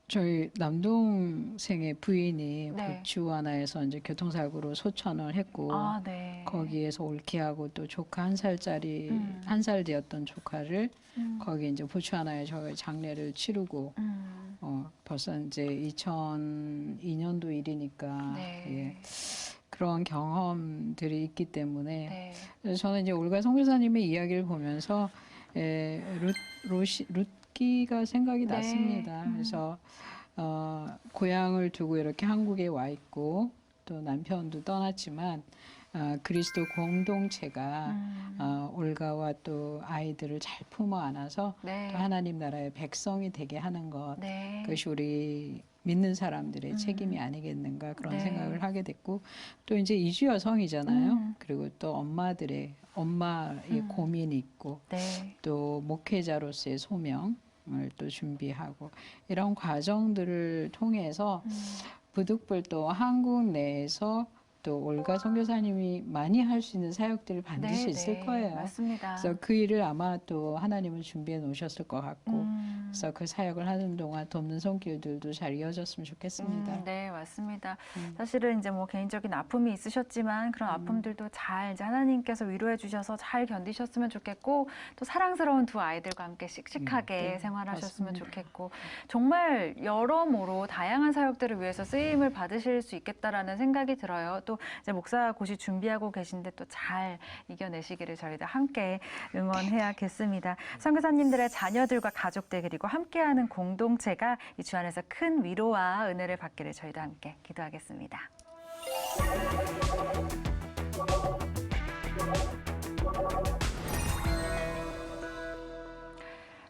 저희 남동생의 부인이 네. 보츠와나에서 이제 교통사고로 소천을 했고 아, 네. 거기에서 올케하고 또 조카 한 살짜리 한 살 되었던 조카를 거기 이제 보츠와나에 저희 장례를 치르고 벌써 이제 2002년도 일이니까 네. 예. 그런 경험들이 있기 때문에 네. 그래서 저는 이제 올가 선교사님의 이야기를 보면서 룻기가 생각이 네. 났습니다. 그래서 고향을 두고 이렇게 한국에 와 있고 또 남편도 떠났지만 그리스도 공동체가 올가와 또 아이들을 잘 품어 안아서 네. 또 하나님 나라의 백성이 되게 하는 것 네. 그것이 우리 믿는 사람들의 책임이 아니겠는가 그런 네. 생각을 하게 됐고 또 이제 이주 여성이잖아요. 그리고 또 엄마의 고민이 있고 네. 또 목회자로서의 소명을 또 준비하고 이런 과정들을 통해서 부득불 또 한국 내에서 또 올가 선교사님이 많이 할 수 있는 사역들을 반드시 네, 있을 네. 거예요. 맞습니다. 그래서 그 일을 아마 또 하나님은 준비해 놓으셨을 것 같고 그래서 그 사역을 하는 동안 돕는 손길들도 잘 이어졌으면 좋겠습니다. 네, 맞습니다. 사실은 이제 뭐 개인적인 아픔이 있으셨지만 그런 아픔들도 잘 이제 하나님께서 위로해 주셔서 잘 견디셨으면 좋겠고 또 사랑스러운 두 아이들과 함께 씩씩하게 생활하셨으면 맞습니다. 좋겠고 정말 여러모로 다양한 사역들을 위해서 쓰임을 받으실 수 있겠다라는 생각이 들어요. 또 이제 목사 고시 준비하고 계신데 또 잘 이겨내시기를 저희도 함께 응원해야겠습니다. 선교사님들의 자녀들과 가족들 그리고 함께하는 공동체가 이 주 안에서 큰 위로와 은혜를 받기를 저희도 함께 기도하겠습니다.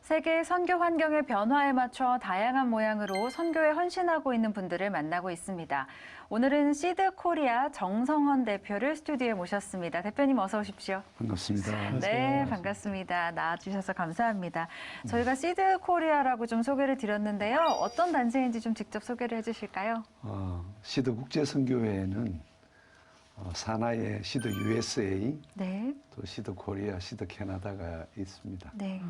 세계 선교 환경의 변화에 맞춰 다양한 모양으로 선교에 헌신하고 있는 분들을 만나고 있습니다. 오늘은 시드 코리아 정성헌 대표를 스튜디오에 모셨습니다. 대표님 어서 오십시오. 반갑습니다. 네, 반갑습니다. 나와주셔서 감사합니다. 저희가 시드 코리아라고 좀 소개를 드렸는데요. 어떤 단체인지 좀 직접 소개를 해주실까요? 시드 국제선교회는 산하에 시드 USA, 네, 또 시드 코리아, 시드 캐나다가 있습니다. 네,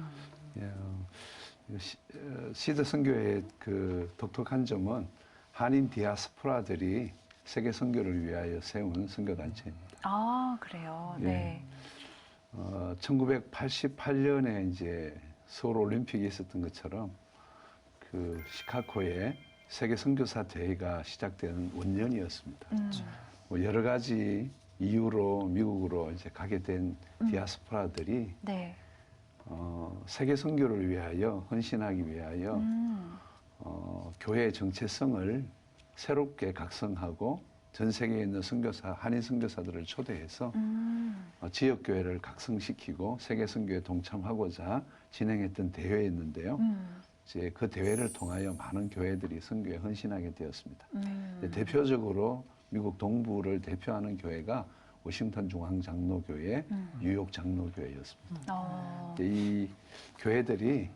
시드 선교회의 그 독특한 점은 한인 디아스포라들이 세계 선교를 위하여 세운 선교단체입니다. 아 그래요. 네, 1988년에 이제 서울 올림픽이 있었던 것처럼 그 시카고에 세계 선교사 대회가 시작되는 원년이었습니다. 뭐 여러 가지 이유로 미국으로 이제 가게 된 디아스포라들이 네, 세계 선교를 위하여 헌신하기 위하여 교회의 정체성을 새롭게 각성하고 전 세계에 있는 선교사, 한인 선교사들을 초대해서 지역 교회를 각성시키고 세계 선교에 동참하고자 진행했던 대회였는데요. 이제 그 대회를 통하여 많은 교회들이 선교에 헌신하게 되었습니다. 대표적으로 미국 동부를 대표하는 교회가 워싱턴 중앙장로교회, 뉴욕 장로교회였습니다. 이 교회들이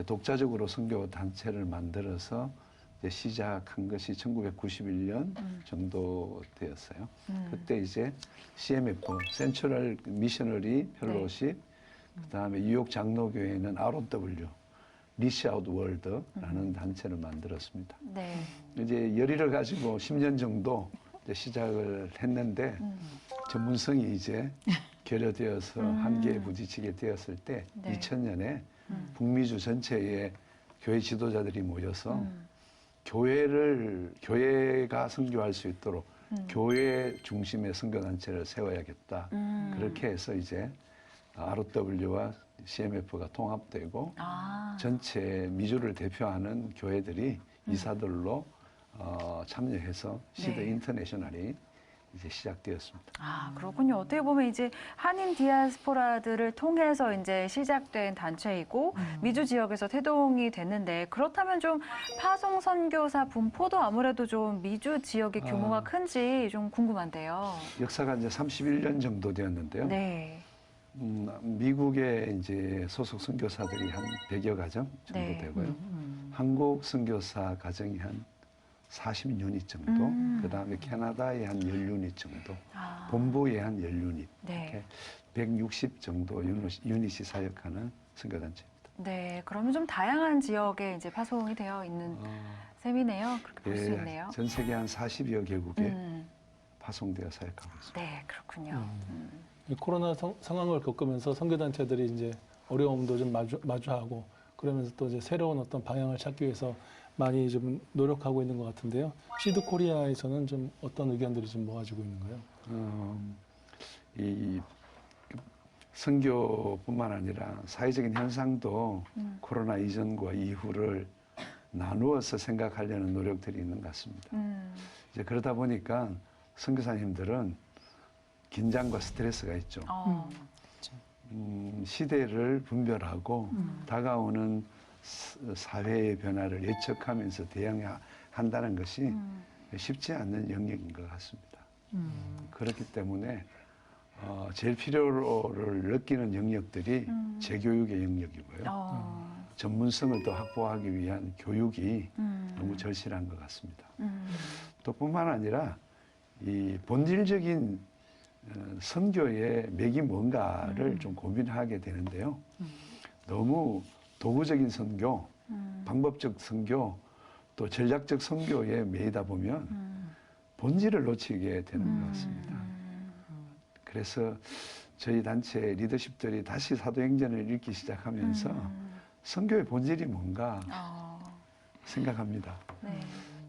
독자적으로 선교 단체를 만들어서 이제 시작한 것이 1991년 정도 되었어요. 그때 이제 CMF, 센트럴 미셔너리 펠로십, 그다음에 뉴욕 장로교회는 ROW, 리치 아웃 월드라는 단체를 만들었습니다. 네, 이제 열의를 가지고 10년 정도 이제 시작을 했는데 전문성이 이제 결여되어서 한계에 부딪히게 되었을 때 2000년에 북미주 전체의 교회 지도자들이 모여서 교회가 선교할 수 있도록 교회 중심의 선교단체를 세워야겠다. 그렇게 해서 이제 ROW와 CMF가 통합되고 전체 미주를 대표하는 교회들이 이사들로 참여해서 시드 인터내셔널이 이제 시작되었습니다. 아, 그렇군요. 어떻게 보면 이제 한인 디아스포라들을 통해서 이제 시작된 단체이고 미주 지역에서 태동이 됐는데 그렇다면 좀 파송 선교사 분포도 아무래도 좀 미주 지역의 규모가 큰지 좀 궁금한데요. 역사가 이제 31년 정도 되었는데요. 네. 미국에 이제 소속 선교사들이 한 100여 가정 정도 네. 되고요. 한국 선교사 가정이 한 40유닛 정도, 그 다음에 캐나다에 한 10유닛 정도, 본부에 한 10유닛, 네. 이렇게 160 정도 유닛이 사역하는 선교단체입니다. 네, 그러면 좀 다양한 지역에 이제 파송이 되어 있는 셈이네요. 그렇게 볼 수 있네요. 전 세계 한 40여 개국에 파송되어 사역하고 있습니다. 네, 그렇군요. 이 코로나 상황을 겪으면서 선교단체들이 이제 어려움도 좀 마주하고 그러면서 또 이제 새로운 어떤 방향을 찾기 위해서 많이 좀 노력하고 있는 것 같은데요. 시드 코리아에서는 좀 어떤 의견들이 좀 모아지고 있는가요? 이 선교뿐만 아니라 사회적인 현상도 코로나 이전과 이후를 나누어서 생각하려는 노력들이 있는 것 같습니다. 이제 그러다 보니까 선교사님들은 긴장과 스트레스가 있죠. 시대를 분별하고 다가오는 사회의 변화를 예측하면서 대응한다는 것이 쉽지 않는 영역인 것 같습니다. 그렇기 때문에 제일 필요를 느끼는 영역들이 재교육의 영역이고요. 전문성을 더 확보하기 위한 교육이 너무 절실한 것 같습니다. 또 뿐만 아니라 이 본질적인 선교의 맥이 뭔가를 좀 고민하게 되는데요. 너무 도구적인 선교, 방법적 선교 또 전략적 선교에 매이다 보면 본질을 놓치게 되는 것 같습니다. 그래서 저희 단체 리더십들이 다시 사도행전을 읽기 시작하면서 선교의 본질이 뭔가 생각합니다. 네.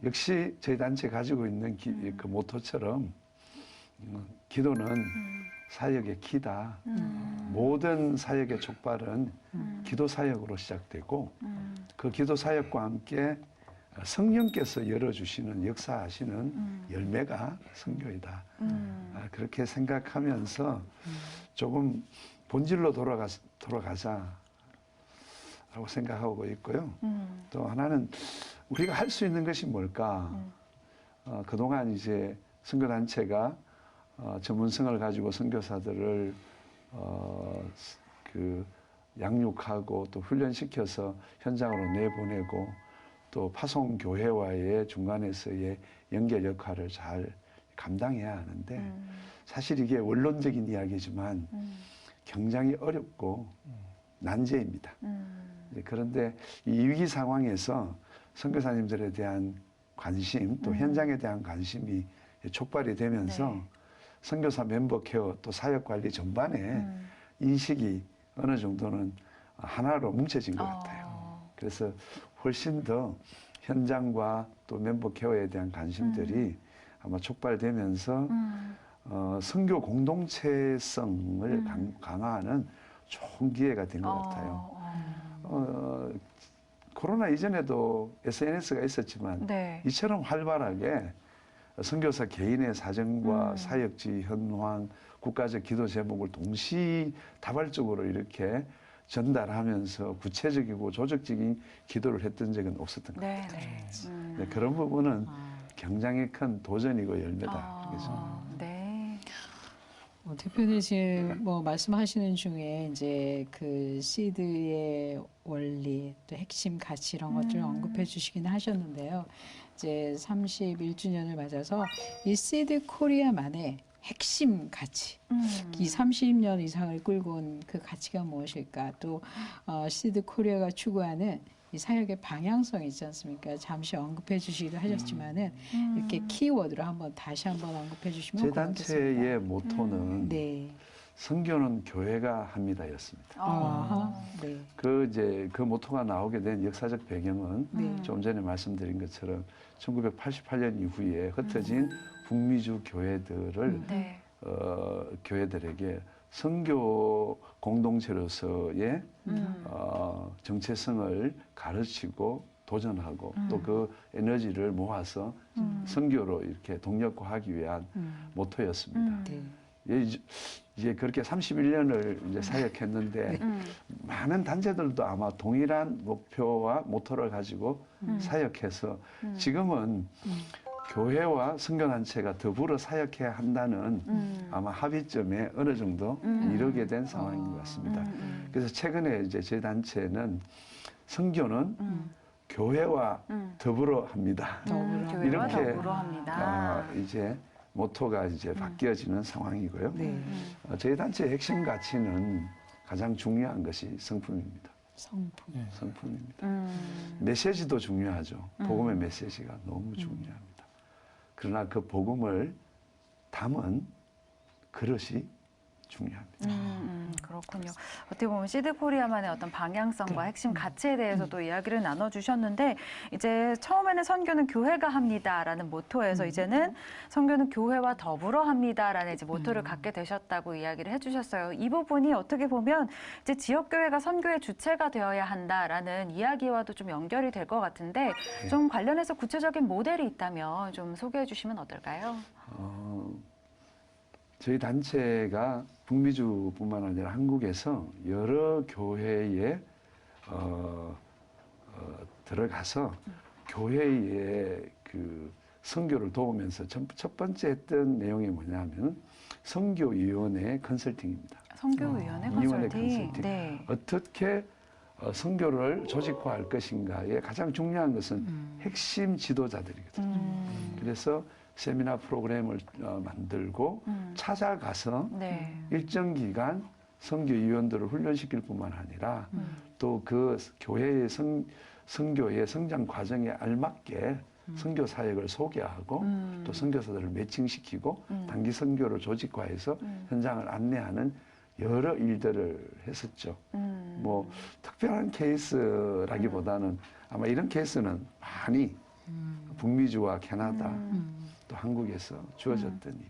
역시 저희 단체 가지고 있는 그 모토처럼 기도는 사역의 키다. 모든 사역의 촉발은 기도 사역으로 시작되고 그 기도 사역과 함께 성령께서 열어주시는 역사하시는 열매가 선교이다. 그렇게 생각하면서 조금 본질로 돌아가자라고 생각하고 있고요. 또 하나는 우리가 할 수 있는 것이 뭘까? 그동안 이제 선교단체가 전문성을 가지고 선교사들을 그 양육하고 또 훈련시켜서 현장으로 내보내고 또 파송 교회와의 중간에서의 연결 역할을 잘 감당해야 하는데 사실 이게 원론적인 이야기지만 굉장히 어렵고 난제입니다. 그런데 이 위기 상황에서 선교사님들에 대한 관심 또 현장에 대한 관심이 촉발이 되면서 선교사 멤버 케어 또 사역 관리 전반에 인식이 어느 정도는 하나로 뭉쳐진 것 같아요. 그래서 훨씬 더 현장과 또 멤버 케어에 대한 관심들이 아마 촉발되면서 선교 공동체성을 강화하는 좋은 기회가 된 것 같아요. 코로나 이전에도 SNS가 있었지만 네. 이처럼 활발하게 선교사 개인의 사정과 사역지 현황, 국가적 기도 제목을 동시다발적으로 이렇게 전달하면서 구체적이고 조직적인 기도를 했던 적은 없었던 것 같아요. 네, 그런 부분은 굉장히 큰 도전이고 열매다. 그렇게 생각합니다. 네. 대표님 지금 뭐 말씀하시는 중에 이제 그 시드의 원리 또 핵심 가치 이런 것 좀 언급해 주시긴 하셨는데요. 이제 31주년을 맞아서 이 시드 코리아만의 핵심 가치, 이 30년 이상을 끌고 온 그 가치가 무엇일까? 또 시드 코리아가 추구하는 이 사역의 방향성이 있지 않습니까? 잠시 언급해 주시기도 하셨지만은 이렇게 키워드로 다시 한번 언급해 주시면 제 고맙겠습니다. 단체의 모토는 네. 선교는 교회가 합니다였습니다. 네. 그 모토가 나오게 된 역사적 배경은 네. 좀 전에 말씀드린 것처럼 1988년 이후에 흩어진 북미주 교회들을 네. 교회들에게 선교 공동체로서의 정체성을 가르치고 도전하고 또 그 에너지를 모아서 선교로 이렇게 동력화하기 위한 모토였습니다. 이제 그렇게 31년을 이제 사역했는데 많은 단체들도 아마 동일한 목표와 모토를 가지고 사역해서 지금은 교회와 선교단체가 더불어 사역해야 한다는 아마 합의점에 어느 정도 이르게 된 상황인 것 같습니다. 그래서 최근에 이제 제 단체는 선교는 교회와 더불어 합니다. 교회와 이렇게 더불어 합니다. 이제 모토가 이제 바뀌어지는 상황이고요. 저희 단체의 핵심 가치는 가장 중요한 것이 성품입니다. 성품입니다. 메시지도 중요하죠. 복음의 메시지가 너무 중요합니다. 그러나 그 복음을 담은 그릇이 중요합니다. 그렇군요. 어떻게 보면 시드 코리아만의 어떤 방향성과 핵심 가치에 대해서도 이야기를 나눠주셨는데 이제 처음에는 선교는 교회가 합니다라는 모토에서 이제는 선교는 교회와 더불어 합니다라는 이제 모토를 갖게 되셨다고 이야기를 해주셨어요. 이 부분이 어떻게 보면 이제 지역 교회가 선교의 주체가 되어야 한다라는 이야기와도 좀 연결이 될 것 같은데 좀 관련해서 구체적인 모델이 있다면 좀 소개해 주시면 어떨까요? 저희 단체가 북미주뿐만 아니라 한국에서 여러 교회에 들어가서 교회의 그 선교를 도우면서 첫 번째 했던 내용이 뭐냐면 선교위원회 컨설팅입니다. 선교위원회 위원회 컨설팅. 컨설팅. 네. 어떻게 선교를 조직화할 것인가에 가장 중요한 것은 핵심 지도자들이거든요. 그래서 세미나 프로그램을 만들고 찾아가서 네. 일정 기간 선교위원들을 훈련시킬 뿐만 아니라 또 그 교회의 선교의 성장 과정에 알맞게 선교 사역을 소개하고 또 선교사들을 매칭시키고 단기 선교를 조직화해서 현장을 안내하는 여러 일들을 했었죠. 뭐 특별한 케이스라기보다는 아마 이런 케이스는 많이 북미주와 캐나다 또 한국에서 주어졌던 일.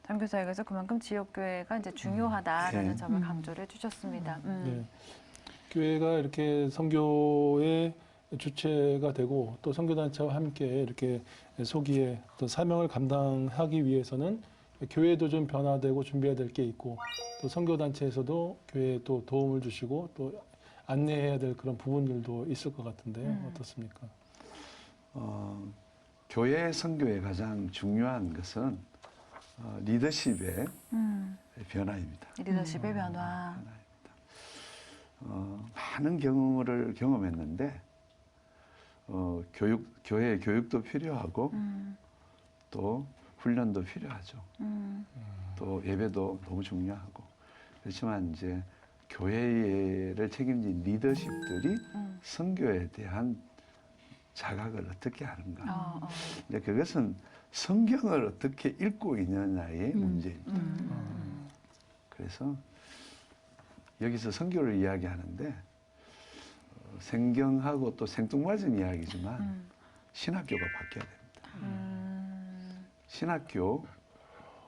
선교사역에서 그만큼 지역교회가 이제 중요하다라는 네. 점을 강조를 해주셨습니다. 네. 교회가 이렇게 선교의 주체가 되고 또 선교단체와 함께 이렇게 소기의 어떤 사명을 감당하기 위해서는 교회도 좀 변화되고 준비해야 될 게 있고 또 선교단체에서도 교회에 또 도움을 주시고 또 안내해야 될 그런 부분들도 있을 것 같은데요. 어떻습니까? 교회 선교의 가장 중요한 것은 리더십의 변화입니다. 리더십의 변화. 많은 경험을 경험했는데 교회 교육도 필요하고 또 훈련도 필요하죠. 또 예배도 너무 중요하고 그렇지만 이제 교회를 책임진 리더십들이 선교에 대한 자각을 어떻게 하는가. 이제 그것은 성경을 어떻게 읽고 있느냐의 문제입니다. 그래서 여기서 선교를 이야기하는데 성경하고 또 생뚱맞은 이야기지만 신학교가 바뀌어야 됩니다.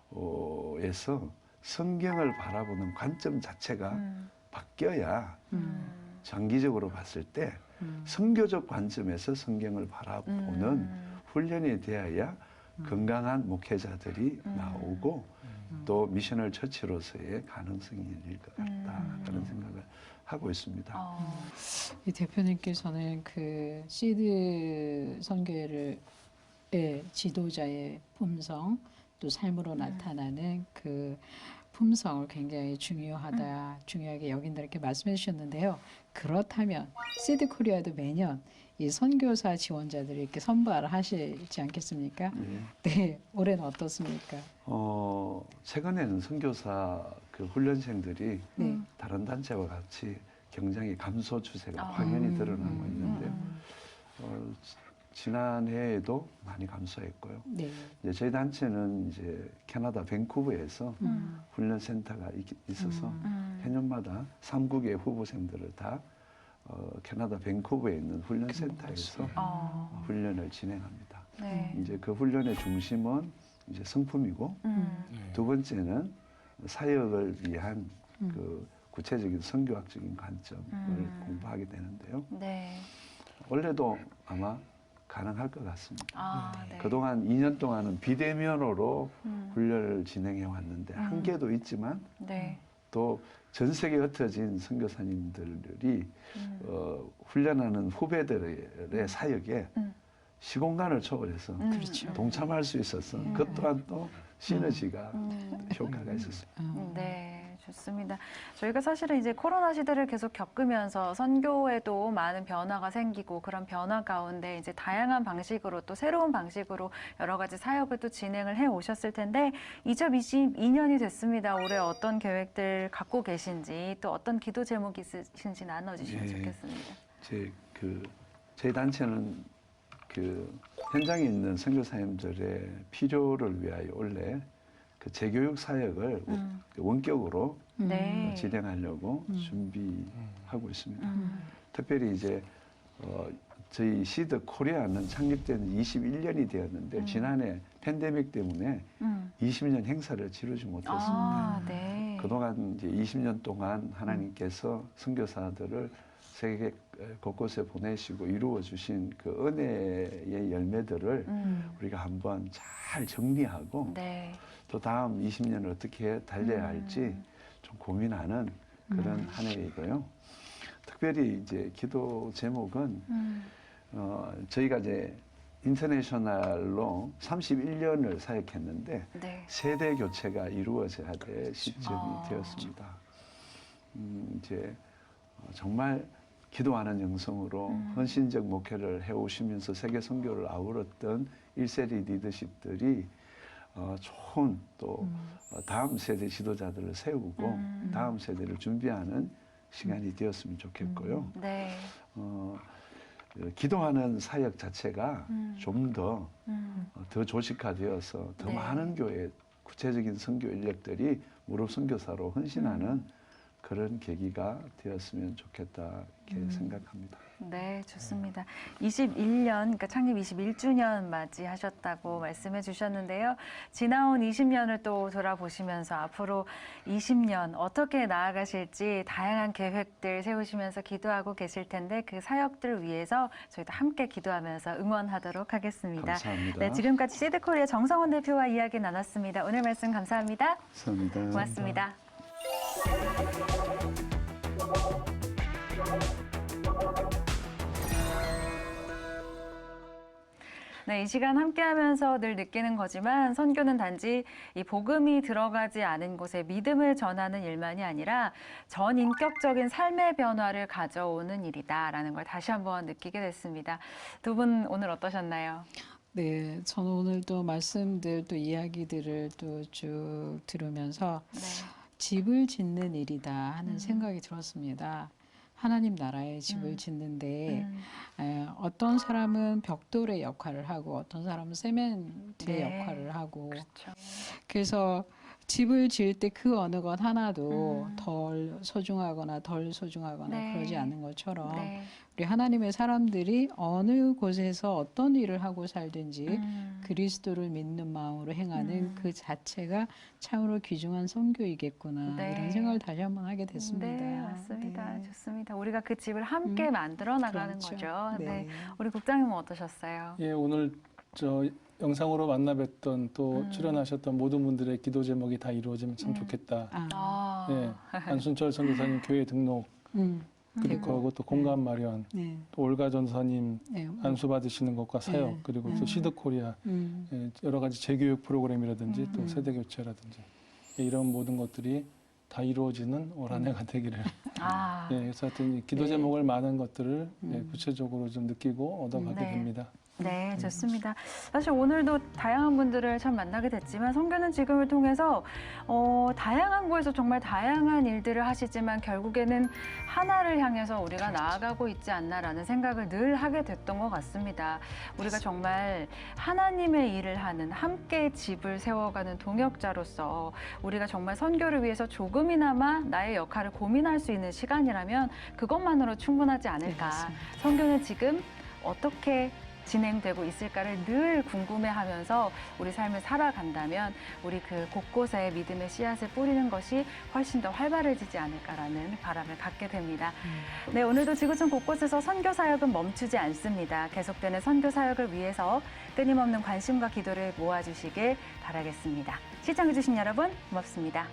신학교에서 성경을 바라보는 관점 자체가 바뀌어야 장기적으로 봤을 때 선교적 관점에서 성경을 바라보는 훈련이 되어야 건강한 목회자들이 나오고 또 미셔널 처치로서의 가능성이 열릴 것 같다 그런 생각을 하고 있습니다. 이 대표님께서는 그 시드 선교회의 지도자의 품성 또 삶으로 나타나는 그 품성을 굉장히 중요하게 여긴다 이렇게 말씀해 주셨는데요. 그렇다면 시드 코리아도 매년 이 선교사 지원자들이 이렇게 선발을 하시지 않겠습니까? 네, 올해는 어떻습니까? 최근에는 선교사 그 훈련생들이 다른 단체와 같이 경쟁이 감소 추세가 확연히 드러나고 있는데요. 지난해에도 많이 감소했고요. 네. 이제 저희 단체는 이제 캐나다 밴쿠버에서 훈련센터가 있어서 해년마다 3국의 후보생들을 다 캐나다 밴쿠버에 있는 훈련센터에서 훈련을 진행합니다. 네. 이제 그 훈련의 중심은 이제 성품이고 두 번째는 사역을 위한 그 구체적인 선교학적인 관점을 공부하게 되는데요. 네. 원래도 아마 가능할 것 같습니다. 네. 그동안 2년 동안은 비대면으로 훈련을 진행해 왔는데 한계도 있지만 네. 또 전 세계에 흩어진 선교사님들이 훈련하는 후배들의 사역에 시공간을 초월해서 동참할 수 있어서 그것 또한 또 시너지가 효과가 있었습니다. 네, 좋습니다. 저희가 사실은 이제 코로나 시대를 계속 겪으면서 선교에도 많은 변화가 생기고 그런 변화 가운데 이제 다양한 방식으로 또 새로운 방식으로 여러 가지 사역을 또 진행을 해 오셨을 텐데 2022년이 됐습니다. 올해 어떤 계획들 갖고 계신지 또 어떤 기도 제목이 있으신지 나눠주시면 좋겠습니다. 저희 단체는 그 현장에 있는 선교사님들의 필요를 위하여 원래 그 재교육 사역을 원격으로 네. 진행하려고 준비하고 있습니다. 특별히 이제 저희 시드 코리아는 창립된 21년이 되었는데 지난해 팬데믹 때문에 20년 행사를 치르지 못했습니다. 네. 그동안 이제 20년 동안 하나님께서 선교사들을 세계 곳곳에 보내시고 이루어 주신 그 은혜의 열매들을 우리가 한번 잘 정리하고 네. 또 다음 20년을 어떻게 달려야 할지 좀 고민하는 그런 한 해이고요. 특별히 이제 기도 제목은 저희가 이제 인터내셔널로 31년을 사역했는데 네. 세대 교체가 이루어져야 될 시점이 되었습니다. 이제 정말 기도하는 영성으로 헌신적 목회를 해오시면서 세계 선교를 아우렀던 1세대 리더십들이 좋은 또 다음 세대 지도자들을 세우고 다음 세대를 준비하는 시간이 되었으면 좋겠고요. 네. 기도하는 사역 자체가 좀 더 조직화되어서 더 네. 많은 교회 구체적인 선교 인력들이 무릎 선교사로 헌신하는 그런 계기가 되었으면 좋겠다 이렇게 생각합니다. 네, 좋습니다. 21년, 그러니까 창립 21주년 맞이하셨다고 말씀해 주셨는데요. 지나온 20년을 또 돌아보시면서 앞으로 20년 어떻게 나아가실지 다양한 계획들 세우시면서 기도하고 계실 텐데 그 사역들 위해서 저희도 함께 기도하면서 응원하도록 하겠습니다. 감사합니다. 네, 지금까지 시드코리아 정성원 대표와 이야기 나눴습니다. 오늘 말씀 감사합니다. 감사합니다. 고맙습니다. 네, 이 시간 함께하면서 늘 느끼는 거지만 선교는 단지 이 복음이 들어가지 않은 곳에 믿음을 전하는 일만이 아니라 전인격적인 삶의 변화를 가져오는 일이다라는 걸 다시 한번 느끼게 됐습니다. 두 분 오늘 어떠셨나요? 네, 저는 오늘 또 말씀들 또 이야기들을 또 쭉 들으면서 네. 집을 짓는 일이다 하는 생각이 들었습니다. 하나님 나라의 집을 짓는데 어떤 사람은 벽돌의 역할을 하고 어떤 사람은 세멘트의 네. 역할을 하고 그렇죠. 그래서 집을 지을 때 그 어느 것 하나도 덜 소중하거나 덜 소중하거나 네. 그러지 않는 것처럼 네. 우리 하나님의 사람들이 어느 곳에서 어떤 일을 하고 살든지 그리스도를 믿는 마음으로 행하는 그 자체가 참으로 귀중한 선교이겠구나 네. 이런 생각을 다시 한번 하게 됐습니다. 네, 맞습니다. 네. 좋습니다. 우리가 그 집을 함께 만들어 나가는 그렇죠. 거죠. 네. 네. 우리 국장님은 어떠셨어요? 예, 오늘 저 영상으로 만나 뵀던 또 출연하셨던 모든 분들의 기도 제목이 다 이루어지면 참 좋겠다. 아, 예, 안순철 선교사님 교회 등록 그리고 또 공간 마련, 네. 또 올가 전사님 네. 안수 받으시는 것과 사역, 네. 그리고 또 시드코리아 예, 여러 가지 재교육 프로그램이라든지 또 세대 교체라든지 예, 이런 모든 것들이 다 이루어지는 올 한 해가 되기를. 아, 예, 그래서 하여튼 이 기도 제목을 많은 것들을 예, 구체적으로 좀 느끼고 얻어가게 네. 됩니다. 네, 좋습니다. 사실 오늘도 다양한 분들을 참 만나게 됐지만 선교는 지금을 통해서 다양한 곳에서 정말 다양한 일들을 하시지만 결국에는 하나를 향해서 우리가 나아가고 있지 않나라는 생각을 늘 하게 됐던 것 같습니다. 우리가 정말 하나님의 일을 하는 함께 집을 세워가는 동역자로서 우리가 정말 선교를 위해서 조금이나마 나의 역할을 고민할 수 있는 시간이라면 그것만으로 충분하지 않을까. 선교는 지금 어떻게 진행되고 있을까를 늘 궁금해하면서 우리 삶을 살아간다면 우리 그 곳곳에 믿음의 씨앗을 뿌리는 것이 훨씬 더 활발해지지 않을까라는 바람을 갖게 됩니다. 네, 오늘도 지구촌 곳곳에서 선교 사역은 멈추지 않습니다. 계속되는 선교 사역을 위해서 끊임없는 관심과 기도를 모아주시길 바라겠습니다. 시청해주신 여러분 고맙습니다.